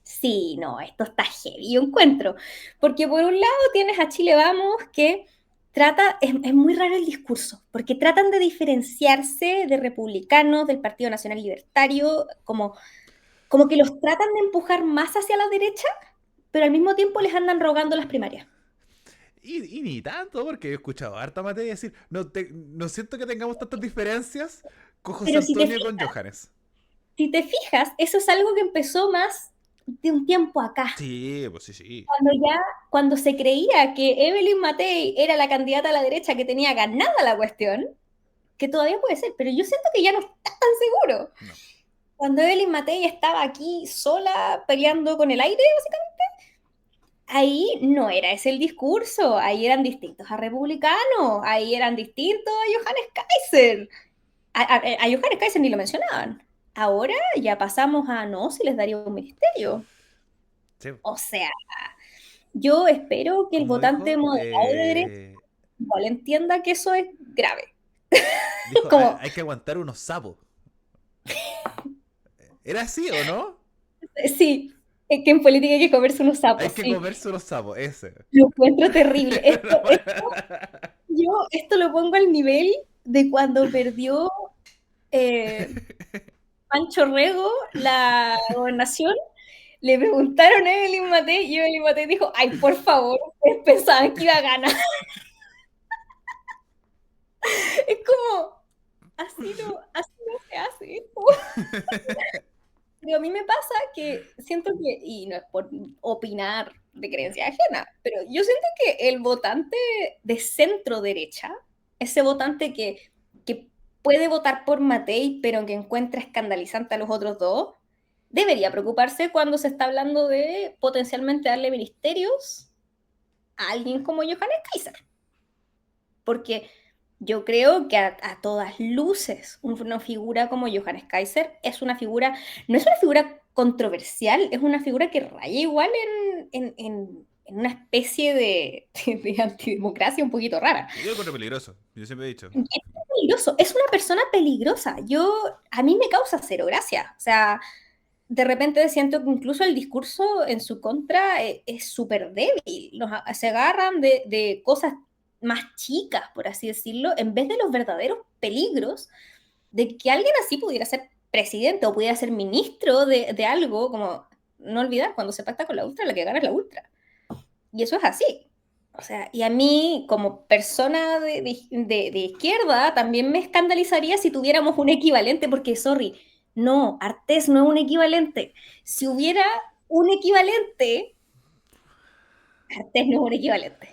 Sí, no, esto está heavy, yo encuentro. Porque por un lado tienes a Chile Vamos que es muy raro el discurso, porque tratan de diferenciarse de republicanos, del Partido Nacional Libertario, como que los tratan de empujar más hacia la derecha, pero al mismo tiempo les andan rogando las primarias. Y ni tanto, porque he escuchado a harta materia decir, no siento que tengamos tantas diferencias con José Pero Antonio y con Johannes. si te fijas, eso es algo que empezó más de un tiempo acá. Sí, pues sí, sí. Cuando se creía que Evelyn Matei era la candidata a la derecha que tenía ganada la cuestión, que todavía puede ser, pero yo siento que ya no está tan seguro. No. Cuando Evelyn Matei estaba aquí sola peleando con el aire, básicamente, ahí no era ese el discurso, ahí eran distintos a republicanos, ahí eran distintos a Johannes Kaiser. A Johannes Kaiser ni lo mencionaban. Ahora ya pasamos a no, si les daría un ministerio. Sí. O sea, yo espero que el Como votante dijo, moderado de derecha igual entienda que eso es grave. dijo, Como, hay que aguantar unos sapos. ¿Era así o no? sí, es que en política hay que comerse unos Hay sapos, que sí. comerse unos sapos, ese. Lo encuentro terrible. Yo esto lo pongo al nivel de cuando perdió eh, Pancho Rego la gobernación. Le preguntaron a Evelyn Matei y Evelyn Matei dijo, ay, por favor, ustedes pensaban que iba a ganar. Es como, así no se hace. Pero a mí me pasa que siento que, y no es por opinar de creencia ajena, pero yo siento que el votante de centro derecha, ese votante que puede votar por Matei, pero que encuentra escandalizante a los otros dos, debería preocuparse cuando se está hablando de potencialmente darle ministerios a alguien como Johannes Kaiser. Porque yo creo que a todas luces una figura como Johannes Kaiser es una figura, no es una figura controversial, es una figura que raya igual en una especie de antidemocracia un poquito rara. Yo lo encuentro peligroso, yo siempre he dicho. Es peligroso, es una persona peligrosa. A mí me causa cero gracia. O sea, de repente siento que incluso el discurso en su contra es súper débil. Se agarran de cosas más chicas, por así decirlo, en vez de los verdaderos peligros de que alguien así pudiera ser presidente o pudiera ser ministro de algo, como no olvidar, cuando se pacta con la ultra, la que gana es la ultra. Y eso es así. O sea, y a mí, como persona de izquierda, también me escandalizaría si tuviéramos un equivalente, porque, sorry, no, Artés no es un equivalente. Si hubiera un equivalente, Artés no es un equivalente.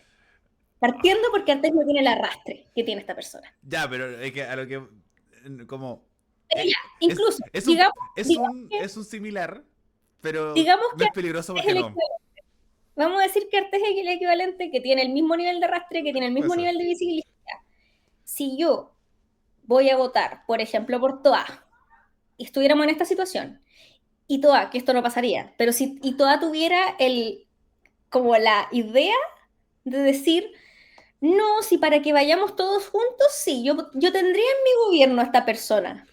Partiendo porque Artés no tiene el arrastre que tiene esta persona. Ya, pero es que a lo que. Como. Pero ya, Es, incluso, es un, digamos, es digamos un, que, es un similar, pero digamos no que es Artés peligroso es porque el no. equivalente. Vamos a decir que Artés es el equivalente, que tiene el mismo nivel de arrastre, que tiene el Puede mismo ser. nivel de visibilidad. Si yo voy a votar, por ejemplo, por Toa, y estuviéramos en esta situación, y Toa, que esto no pasaría, pero si y Toa tuviera como la idea de decir, no, si para que vayamos todos juntos, sí, yo tendría en mi gobierno a esta persona,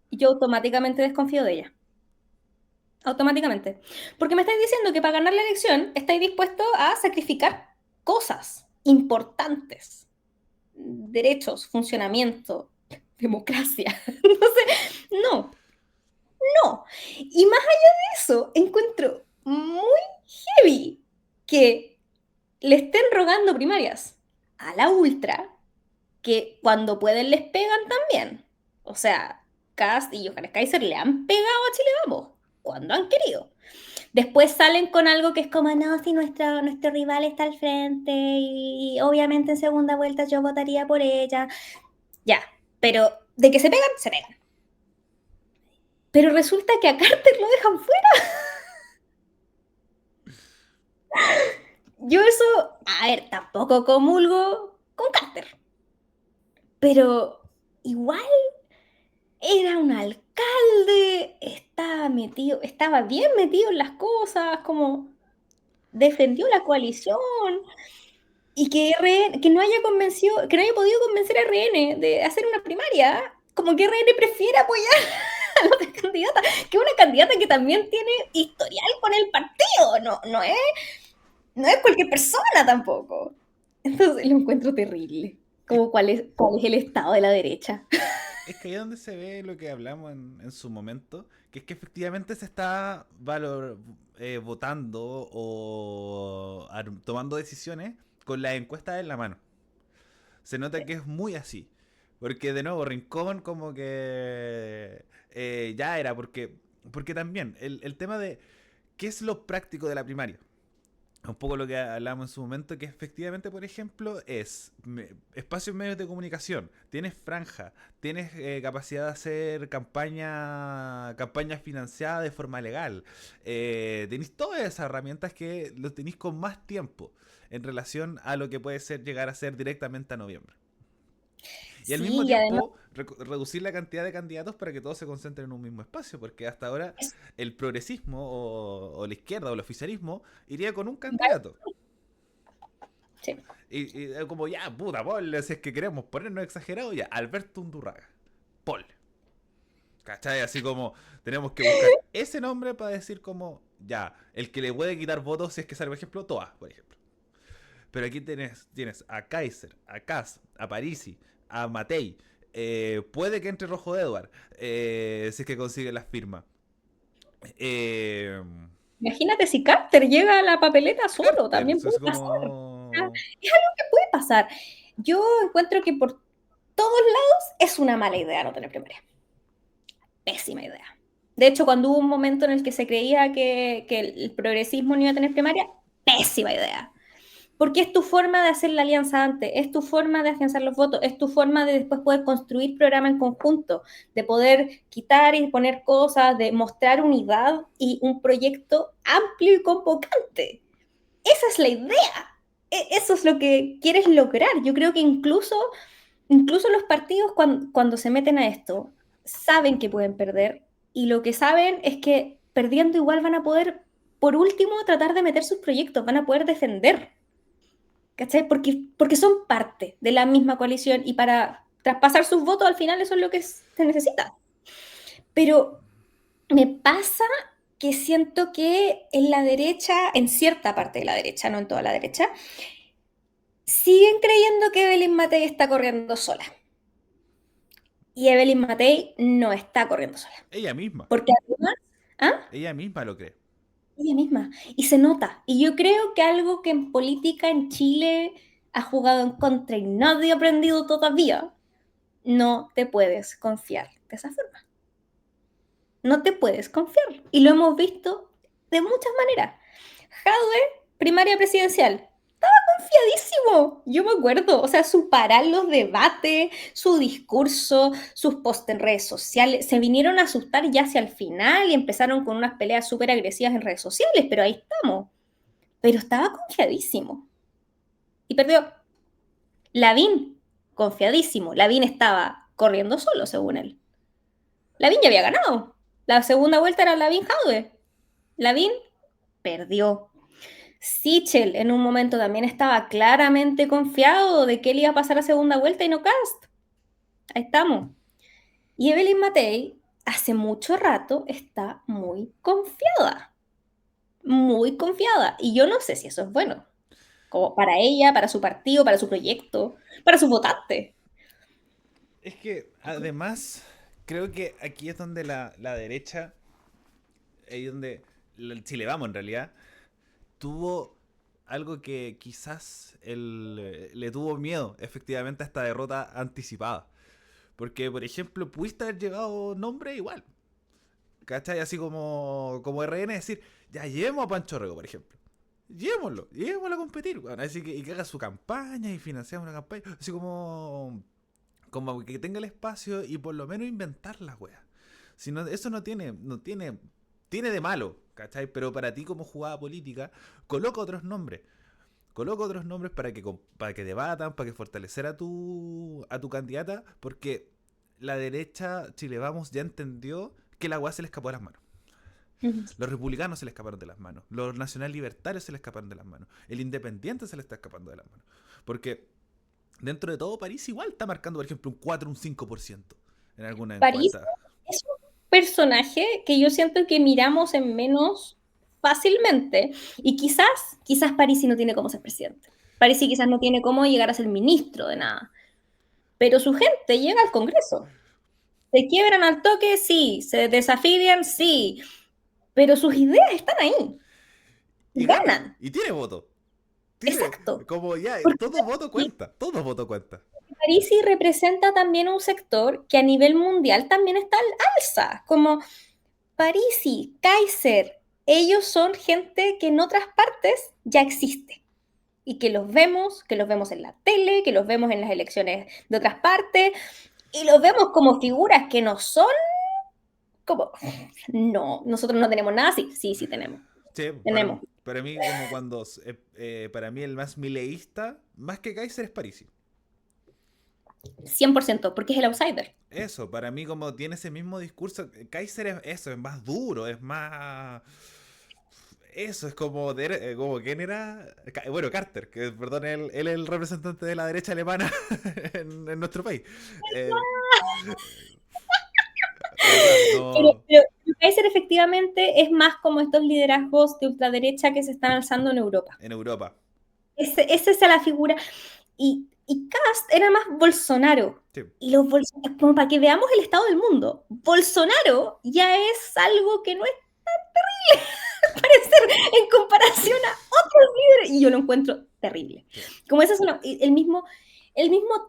y yo automáticamente desconfío de ella. Automáticamente. Porque me estáis diciendo que para ganar la elección estáis dispuestos a sacrificar cosas importantes, derechos, funcionamiento, democracia. Entonces, no, no. Y más allá de eso, encuentro muy heavy que le estén rogando primarias a la ultra, que cuando pueden les pegan también. O sea, Kast y Johannes Kaiser le han pegado a Chile Vamos cuando han querido. Después salen con algo que es como, no, si nuestro rival está al frente y obviamente en segunda vuelta yo votaría por ella. Ya, pero de que se pegan, se pegan. Pero resulta que a Carter lo dejan fuera. Yo eso, a ver, tampoco comulgo con Carter. Pero igual era un alcalde, estaba bien metido en las cosas, como defendió la coalición y que, que no haya convencido, que no haya podido convencer a RN de hacer una primaria, como que RN prefiere apoyar a la otra candidata, que una candidata que también tiene historial con el partido, no es cualquier persona tampoco. Entonces lo encuentro terrible. Es, Como cuál es el estado de la derecha. es que ahí es donde se ve lo que hablamos en su momento, que es que efectivamente se está votando o tomando decisiones con la encuesta en la mano. Se nota que es muy así. Porque de nuevo, Rincón como que ya era, porque también el tema de qué es lo práctico de la primaria. Un poco lo que hablamos en su momento, que efectivamente, por ejemplo, es espacios medios de comunicación, tienes franja, tienes capacidad de hacer campañas financiadas de forma legal, tenéis todas esas herramientas que lo tenéis con más tiempo en relación a lo que puede ser llegar a ser directamente a noviembre. Y al mismo Sí, y además tiempo reducir la cantidad de candidatos para que todos se concentren en un mismo espacio, porque hasta ahora el progresismo o la izquierda o el oficialismo iría con un candidato. sí. Y como ya, puta, ponle, si es que queremos ponernos exagerados, ya, Alberto Undurraga. Ponle. ¿Cachai? Así como tenemos que buscar ese nombre para decir como, ya, el que le puede quitar votos si es que sale, por ejemplo, Toa, por ejemplo. Pero aquí tienes a Kaiser, a Kass, a Parisi, a Matei. Puede que entre Rojo de Edward, si es que consigue las firmas. Eh, Imagínate si Carter llega a la papeleta solo, Carter, también eso es puede pasar. como... Es algo que puede pasar. Yo encuentro que por todos lados es una mala idea no tener primaria. Pésima idea. De hecho, cuando hubo un momento en el que se creía que el progresismo no iba a tener primaria, pésima idea. Porque es tu forma de hacer la alianza antes, es tu forma de afianzar los votos, es tu forma de después poder construir programa en conjunto, de poder quitar y poner cosas, de mostrar unidad y un proyecto amplio y convocante. Esa es la idea. Eso es lo que quieres lograr. Yo creo que incluso los partidos cuando se meten a esto saben que pueden perder y lo que saben es que perdiendo igual van a poder, por último, tratar de meter sus proyectos, van a poder defender. ¿Cachai? Porque son parte de la misma coalición y para traspasar sus votos al final eso es lo que se necesita. Pero me pasa que siento que en la derecha, en cierta parte de la derecha, no en toda la derecha, siguen creyendo que Evelyn Matei está corriendo sola. Y Evelyn Matei no está corriendo sola. Ella misma. Porque además, ¿ah? Ella misma lo cree. Ella misma. Y se nota. Y yo creo que algo que en política en Chile ha jugado en contra y nadie ha aprendido todavía, no te puedes confiar de esa forma. No te puedes confiar. Y lo hemos visto de muchas maneras. Jadwe, primaria presidencial, confiadísimo. Yo me acuerdo, o sea, su parar los debates, su discurso, sus posts en redes sociales, se vinieron a asustar ya hacia el final y empezaron con unas peleas súper agresivas en redes sociales, pero ahí estamos. Pero estaba confiadísimo. Y perdió. Lavín, confiadísimo. Lavín estaba corriendo solo, según él. Lavín ya había ganado. La segunda vuelta era Lavín-Jadwe. Lavín perdió. Sichel en un momento también estaba claramente confiado de que él iba a pasar a segunda vuelta y no Cast. Ahí estamos. Y Evelyn Matei hace mucho rato está muy confiada. Muy confiada. Y yo no sé si eso es bueno. Como para ella, para su partido, para su proyecto, para sus votantes. Es que además creo que aquí es donde la derecha, ahí donde el Chile Vamos en realidad, tuvo algo que quizás le tuvo miedo efectivamente a esta derrota anticipada. Porque, por ejemplo, pudiste haber llegado nombre igual. ¿Cachai? Así como RN, decir, ya llevemos a Pancho Rego, por ejemplo. Llevémoslo a competir. Bueno, así y que haga su campaña y financiamos una campaña. Así como que tenga el espacio y por lo menos inventar las weas. Si no, eso tiene de malo, ¿cachai? Pero para ti como jugada política, coloca otros nombres. Coloca otros nombres para que debatan, para que fortalecer a tu candidata, porque la derecha Chile Vamos ya entendió que la weá se le escapó de las manos. Los republicanos se le escaparon de las manos. Los nacional libertarios se le escaparon de las manos. El independiente se le está escapando de las manos. Porque dentro de todo, París igual está marcando, por ejemplo, un 4 un 5% en alguna París encuesta. es un personaje que yo siento que miramos en menos fácilmente. Y quizás Parisi no tiene cómo ser presidente. Parisi quizás no tiene cómo llegar a ser ministro de nada. Pero su gente llega al Congreso. Se quiebran al toque, sí. Se desafilian, sí. Pero sus ideas están ahí. Y Y gana. ganan. Y tiene voto. Exacto. Como ya, Porque todo voto cuenta. Todo voto cuenta. Parisi representa también un sector que a nivel mundial también está al alza. Como Parisi, Kaiser, ellos son gente que en otras partes ya existe y que los vemos en la tele, que los vemos en las elecciones de otras partes y los vemos como figuras que no son como, no, nosotros no tenemos nada así, sí, sí tenemos, Sí, tenemos, para mí como para mí el más mileísta, más que Kaiser es Parisi. 100%, porque es el outsider. Eso, para mí como tiene ese mismo discurso, Kaiser es eso, es más duro, es más... Eso es como ¿quién era? Bueno, Carter, que perdón, él es el representante de la derecha alemana en nuestro país. Eh, o sea, Pero, no pero Kaiser efectivamente es más como estos liderazgos de ultraderecha que se están alzando en Europa. en Europa. Esa es la figura. Y Kast era más Bolsonaro. Sí. Y como para que veamos el estado del mundo. Bolsonaro ya es algo que no es parecer en comparación a otros líderes. Y yo lo encuentro terrible. Sí. Como ese es el mismo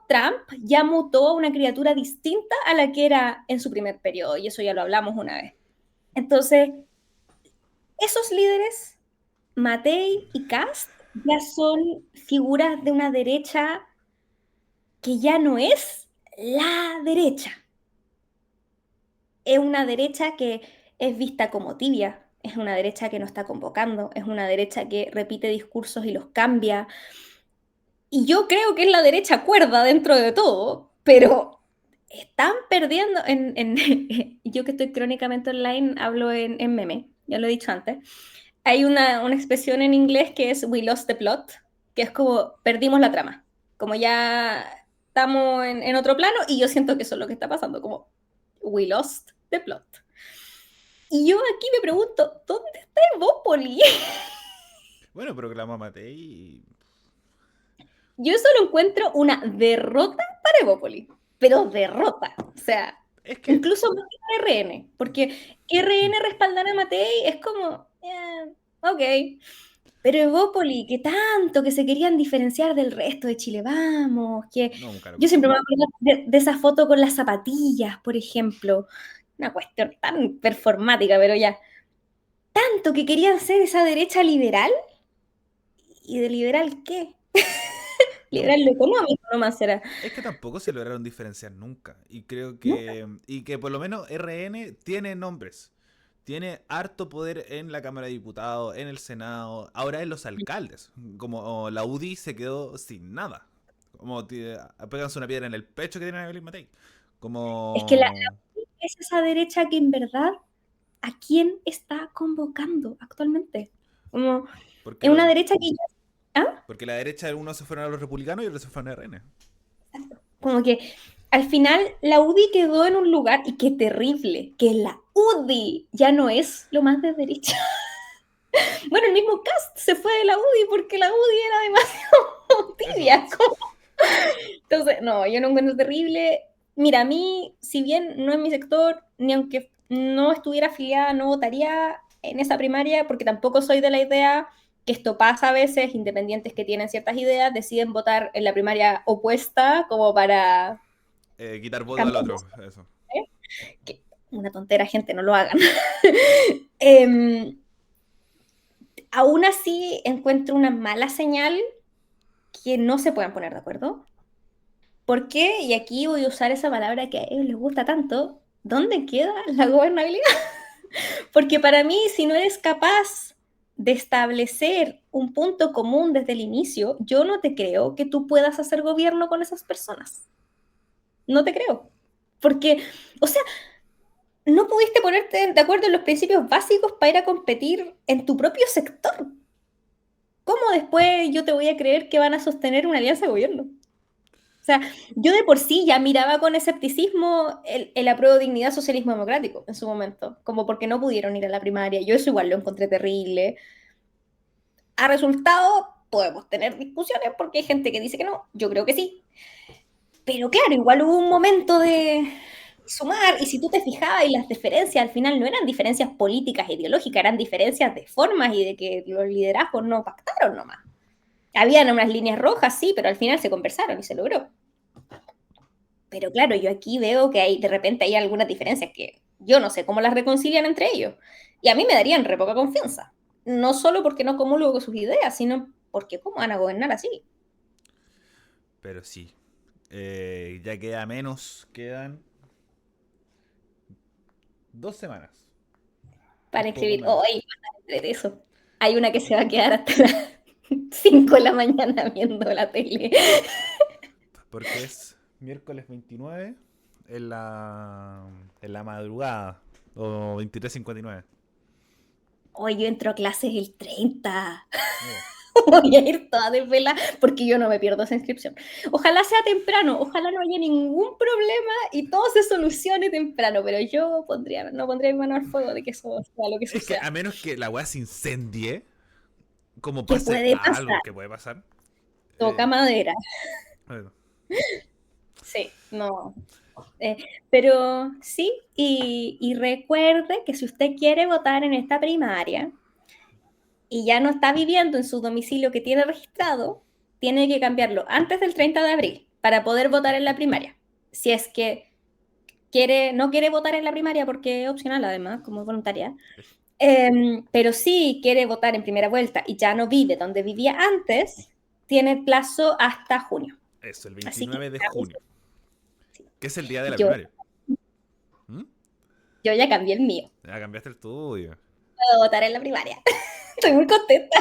Trump ya mutó a una criatura distinta a la que era en su primer periodo. Y eso ya lo hablamos una vez. Entonces, esos líderes, Matei y Kast, ya son figuras de una derecha que ya no es la derecha. Es una derecha que es vista como tibia, es una derecha que no está convocando, es una derecha que repite discursos y los cambia. Y yo creo que es la derecha cuerda dentro de todo, pero están perdiendo yo que estoy crónicamente online, hablo en meme, ya lo he dicho antes. Hay una expresión en inglés que es we lost the plot, que es como perdimos la trama, como ya estamos en otro plano y yo siento que eso es lo que está pasando, como we lost the plot. Y yo aquí me pregunto, ¿dónde está Evópoli? Bueno, proclama a Matei y... Yo solo encuentro una derrota para Evópoli, pero derrota. O sea, Es que... incluso más que RN, porque RN respaldar a Matei es como, ok. Pero Evópoli, que tanto que se querían diferenciar del resto de Chile Vamos, que No, un yo siempre me consiguieron. acuerdo de esa foto con las zapatillas, por ejemplo. Una cuestión tan performática, pero ya. Tanto que querían ser esa derecha liberal, ¿y de liberal qué? No, Liberal lo económico nomás será. es que tampoco se lograron diferenciar nunca. Y creo Nunca. que... Y que por lo menos RN tiene nombres. Tiene harto poder en la Cámara de Diputados, en el Senado, ahora en los alcaldes. Como la UDI se quedó sin nada. Como péganse una piedra en el pecho que tiene Evelyn Matei. Es que Como... es esa derecha que en verdad, ¿a quién está convocando actualmente? Como, Porque, es una derecha que ya, ¿ah? porque la derecha, unos se fueron a los republicanos y otros se fueron a RN. Como que al final la UDI quedó en un lugar, y qué terrible, que la UDI ya no es lo más de derecha. Bueno, el mismo Cast se fue de la UDI porque la UDI era demasiado Eso. tibia. Entonces, no, yo no encuentro terrible. Mira, a mí, si bien no es mi sector, ni aunque no estuviera afiliada, no votaría en esa primaria, porque tampoco soy de la idea que esto pasa a veces, independientes que tienen ciertas ideas, deciden votar en la primaria opuesta como para Quitar voto al cambiar. otro. Eso. Que una tontera, gente, no lo hagan. eh, Aún así, encuentro una mala señal que no se puedan poner de acuerdo. ¿Por qué? Y aquí voy a usar esa palabra que a ellos les gusta tanto. ¿Dónde queda la gobernabilidad? Porque para mí, si no eres capaz de establecer un punto común desde el inicio, yo no te creo que tú puedas hacer gobierno con esas personas. No te creo. Porque, o sea, no pudiste ponerte de acuerdo en los principios básicos para ir a competir en tu propio sector. ¿Cómo después yo te voy a creer que van a sostener una alianza de gobierno? O sea, yo de por sí ya miraba con escepticismo el apruebo dignidad socialismo democrático en su momento, como porque no pudieron ir a la primaria. Yo eso igual lo encontré terrible. A resultado, podemos tener discusiones porque hay gente que dice que no, yo creo que sí. Pero claro, igual hubo un momento de sumar, y si tú te fijabas, y las diferencias al final no eran diferencias políticas e ideológicas, eran diferencias de formas y de que los liderazgos no pactaron nomás. Habían unas líneas rojas, sí, pero al final se conversaron y se logró. Pero claro, yo aquí veo que hay, de repente hay algunas diferencias que yo no sé cómo las reconcilian entre ellos. Y a mí me darían re poca confianza. No solo porque no comulgo con sus ideas, sino porque cómo van a gobernar así. Pero sí. Ya queda menos. Quedan 2 semanas. Un Para poco inscribir. menos. Hoy de eso. Hay una que se va a quedar hasta las 5 de la mañana viendo la tele. Porque es miércoles 29 en la madrugada. O 23:59. Hoy yo entro a clases el 30. Mira. Voy a ir toda desvela porque yo no me pierdo esa inscripción. Ojalá sea temprano, ojalá no haya ningún problema y todo se solucione temprano, pero yo no pondría mi mano al fuego de que eso sea lo que Es que suceda. a menos que la weá se incendie, como ¿Qué pase puede algo pasar? que puede pasar. Toca eh, madera. bueno, Sí, no. Eh, pero sí, y recuerde que si usted quiere votar en esta primaria y ya no está viviendo en su domicilio que tiene registrado, tiene que cambiarlo antes del 30 de abril para poder votar en la primaria. Si es que no quiere votar en la primaria porque es opcional además, como voluntaria, Pero si quiere votar en primera vuelta y ya no vive donde vivía antes, tiene plazo hasta junio. Eso, el Así que 29 de junio, sí. que es el día de la yo, primaria. ¿Mm? yo ya cambié el mío. Ya cambiaste el tuyo. Puedo votar en la primaria. Estoy muy contenta.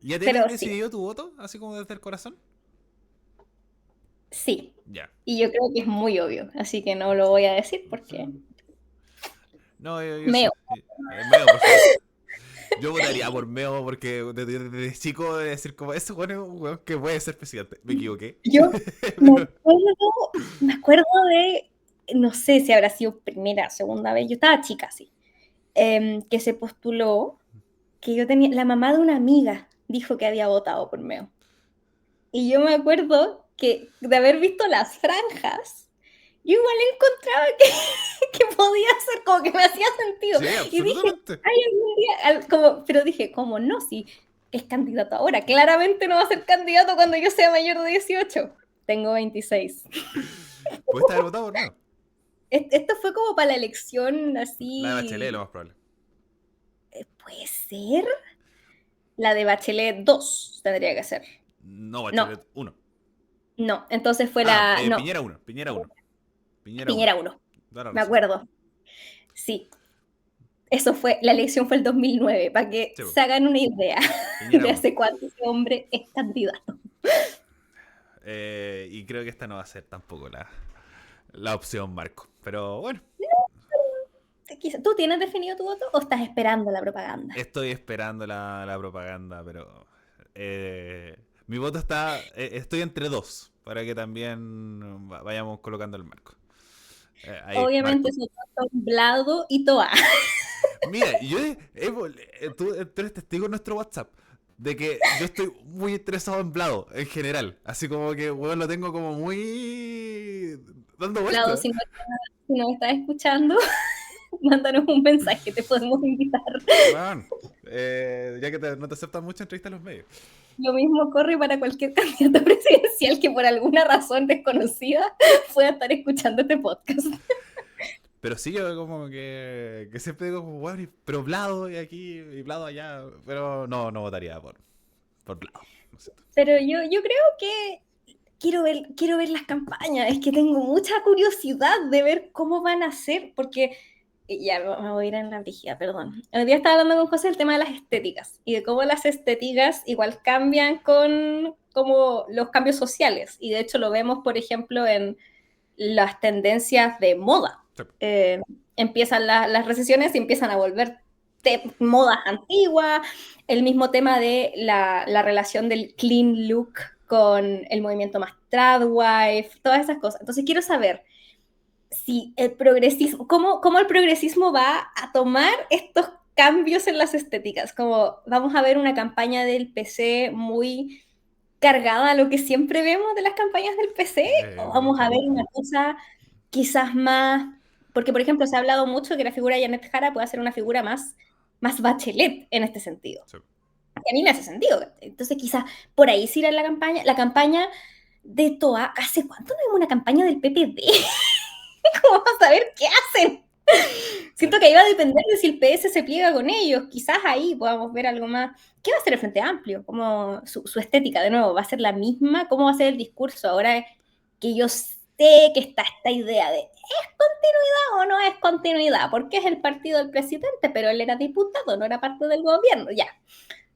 ¿Ya tienes Pero sí, decidido tu voto, así como desde el corazón? sí. Ya. Y yo creo que es muy obvio, así que no lo voy a decir porque No, yo sí. meo. Meo, por supuesto. Yo votaría por Meo porque desde chico de decir como ese weón es un weón que puede ser presidente. Me equivoqué. Yo me acuerdo de, no sé si habrá sido primera, segunda vez, yo estaba chica, sí, que se postuló, que yo tenía, la mamá de una amiga dijo que había votado por Meo. Y yo me acuerdo que de haber visto las franjas, yo igual encontraba que podía ser, como que me hacía sentido. Sí, Y dije, absolutamente. ay, algún día, como, pero dije, ¿cómo no? Si es candidato ahora, claramente no va a ser candidato cuando yo sea mayor de 18. Tengo 26. Puedes haber votado por Meo. Esto fue como para la elección La de Bachelet, lo así, más probable. puede ser, la de Bachelet 2 tendría que ser. No, No, Bachelet 1. no, entonces fue Ah, la, no, Piñera 1. Piñera 1. Piñera 1. Piñera 1, Da la me razón. acuerdo. Sí, eso fue, la elección fue el 2009, para que Sí, po. se hagan una idea Piñera de 1. hace cuánto ese hombre es candidato. Y creo que esta no va a ser tampoco la opción, Marco. Pero bueno, ¿Tú tienes definido tu voto o estás esperando la propaganda? estoy esperando la propaganda, pero mi voto está. Estoy entre dos, para que también vayamos colocando el marco. Ahí, Obviamente Marco. son Blado y Toa. Mira, tú eres testigo en nuestro WhatsApp de que yo estoy muy interesado en Blado en general. Así como que, weón, lo tengo como muy dando Blado, vueltas. si no estás escuchando, mándanos un mensaje, te podemos invitar. Bueno, ya que no te aceptan mucho entrevistas en los medios. Lo mismo corre para cualquier candidato presidencial que por alguna razón desconocida pueda estar escuchando este podcast. Pero sí, yo como que siempre digo, como, bueno, pero Blado y aquí y Blado allá. Pero no votaría por Blado. Lo siento. Pero yo creo que quiero ver las campañas, es que tengo mucha curiosidad de ver cómo van a ser, porque ya me voy a ir en la brígida, perdón. El día estaba hablando con José del tema de las estéticas y de cómo las estéticas igual cambian con como los cambios sociales. Y de hecho lo vemos, por ejemplo, en las tendencias de moda. Sí. Empiezan las recesiones y empiezan a volver modas antiguas, el mismo tema de la relación del clean look con el movimiento más tradwife, todas esas cosas. Entonces quiero saber si el progresismo, cómo el progresismo va a tomar estos cambios en las estéticas, como vamos a ver una campaña del PC muy cargada a lo que siempre vemos de las campañas del PC, o vamos a ver una cosa quizás más, porque por ejemplo se ha hablado mucho que la figura de Janet Jara puede ser una figura más Bachelet en este sentido. Sí. Y a mí me hace sentido. Entonces quizás por ahí sí irá la campaña de Toa. ¿Hace cuánto no vimos una campaña del PPD? ¿Cómo vamos a saber qué hacen? Siento que ahí va a depender de si el PS se pliega con ellos. Quizás ahí podamos ver algo más. ¿Qué va a ser el Frente Amplio? Como su estética, de nuevo, ¿va a ser la misma? ¿Cómo va a ser el discurso? Ahora que yo sé que está esta idea de ¿es continuidad o no es continuidad? Porque es el partido del presidente, pero él era diputado, no era parte del gobierno, ya.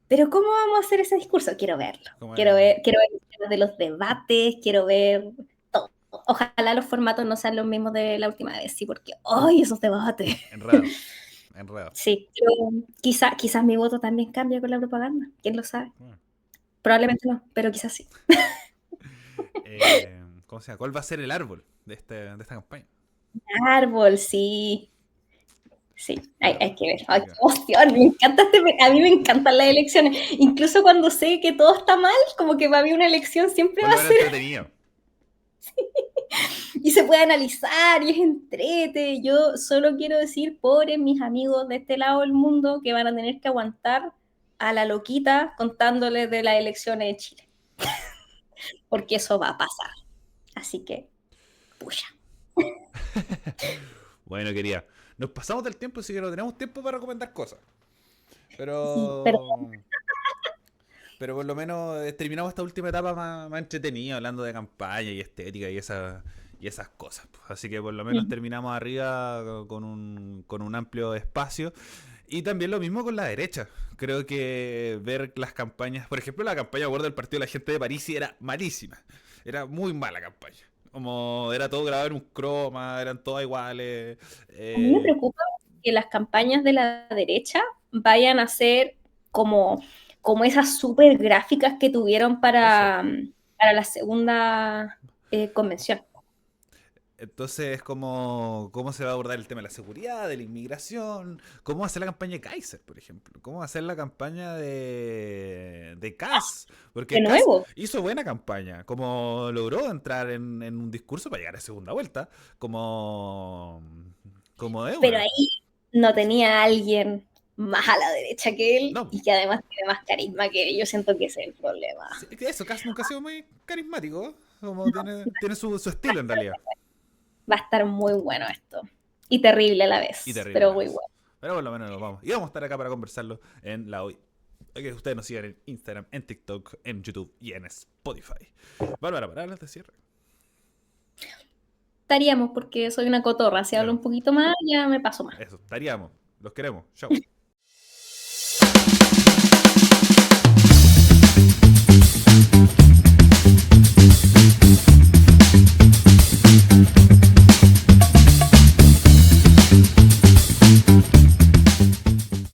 Pero ¿cómo vamos a hacer ese discurso? Quiero verlo. Como Quiero ver de los debates, quiero ver todo. Ojalá los formatos no sean los mismos de la última vez, sí, porque ¡ay, esos debates! enredado. Enredado. Sí, pero quizás mi voto también cambia con la propaganda, quién lo sabe. Bueno. Probablemente no, pero quizás sí. ¿Cómo se llama? ¿Cuál va a ser el árbol de esta campaña? Árbol, sí. Sí, hay que ver. ¡Ay, Ya. qué emoción! Me encanta a mí me encantan las elecciones. Incluso cuando sé que todo está mal, como que para mí una elección siempre va a Vuelve a ser entretenido. y se puede analizar y es entrete. Yo solo quiero decir, pobres mis amigos de este lado del mundo que van a tener que aguantar a la loquita contándoles de las elecciones de Chile. Porque eso va a pasar. Así que, puya. Bueno, quería. nos pasamos del tiempo, así que no tenemos tiempo para recomendar cosas. Sí, pero Pero Pero por lo menos terminamos esta última etapa más entretenida, hablando de campaña y estética y esas cosas. Pues. Así que por lo menos mm, terminamos arriba con un amplio espacio. Y también lo mismo con la derecha. Creo que ver las campañas, por ejemplo, la campaña, me acuerdo del partido de la gente de París y era malísima. Era muy mala campaña. Como era todo grabado en un croma, eran todas iguales. a mí me Eh, preocupa que las campañas de la derecha vayan a ser como, como esas super gráficas que tuvieron eso. para la segunda convención. Entonces es como cómo se va a abordar el tema de la seguridad, de la inmigración, cómo hacer la campaña de Kaiser, por ejemplo, cómo hacer la campaña de Kass, De porque Kass nuevo, hizo buena campaña, como logró entrar en un discurso para llegar a segunda vuelta, como, como pero Euna. ahí no tenía a alguien más a la derecha que él No, y que además tiene más carisma que él. Yo siento que ese es el problema. sí, que eso, Kass nunca ha sido muy carismático, como tiene su estilo en realidad, Va a estar muy bueno esto. Y terrible a la y vez, terrible a pero la muy vez. bueno. Pero por lo menos nos vamos. Y vamos a estar acá para conversarlo en la hoy. Que ustedes nos sigan en Instagram, en TikTok, en YouTube y en Spotify. Bárbara, para hablar de cierre. Estaríamos porque soy una cotorra. Si hablo Eso, un poquito más, ya me paso más. eso, estaríamos. Los queremos. Chao.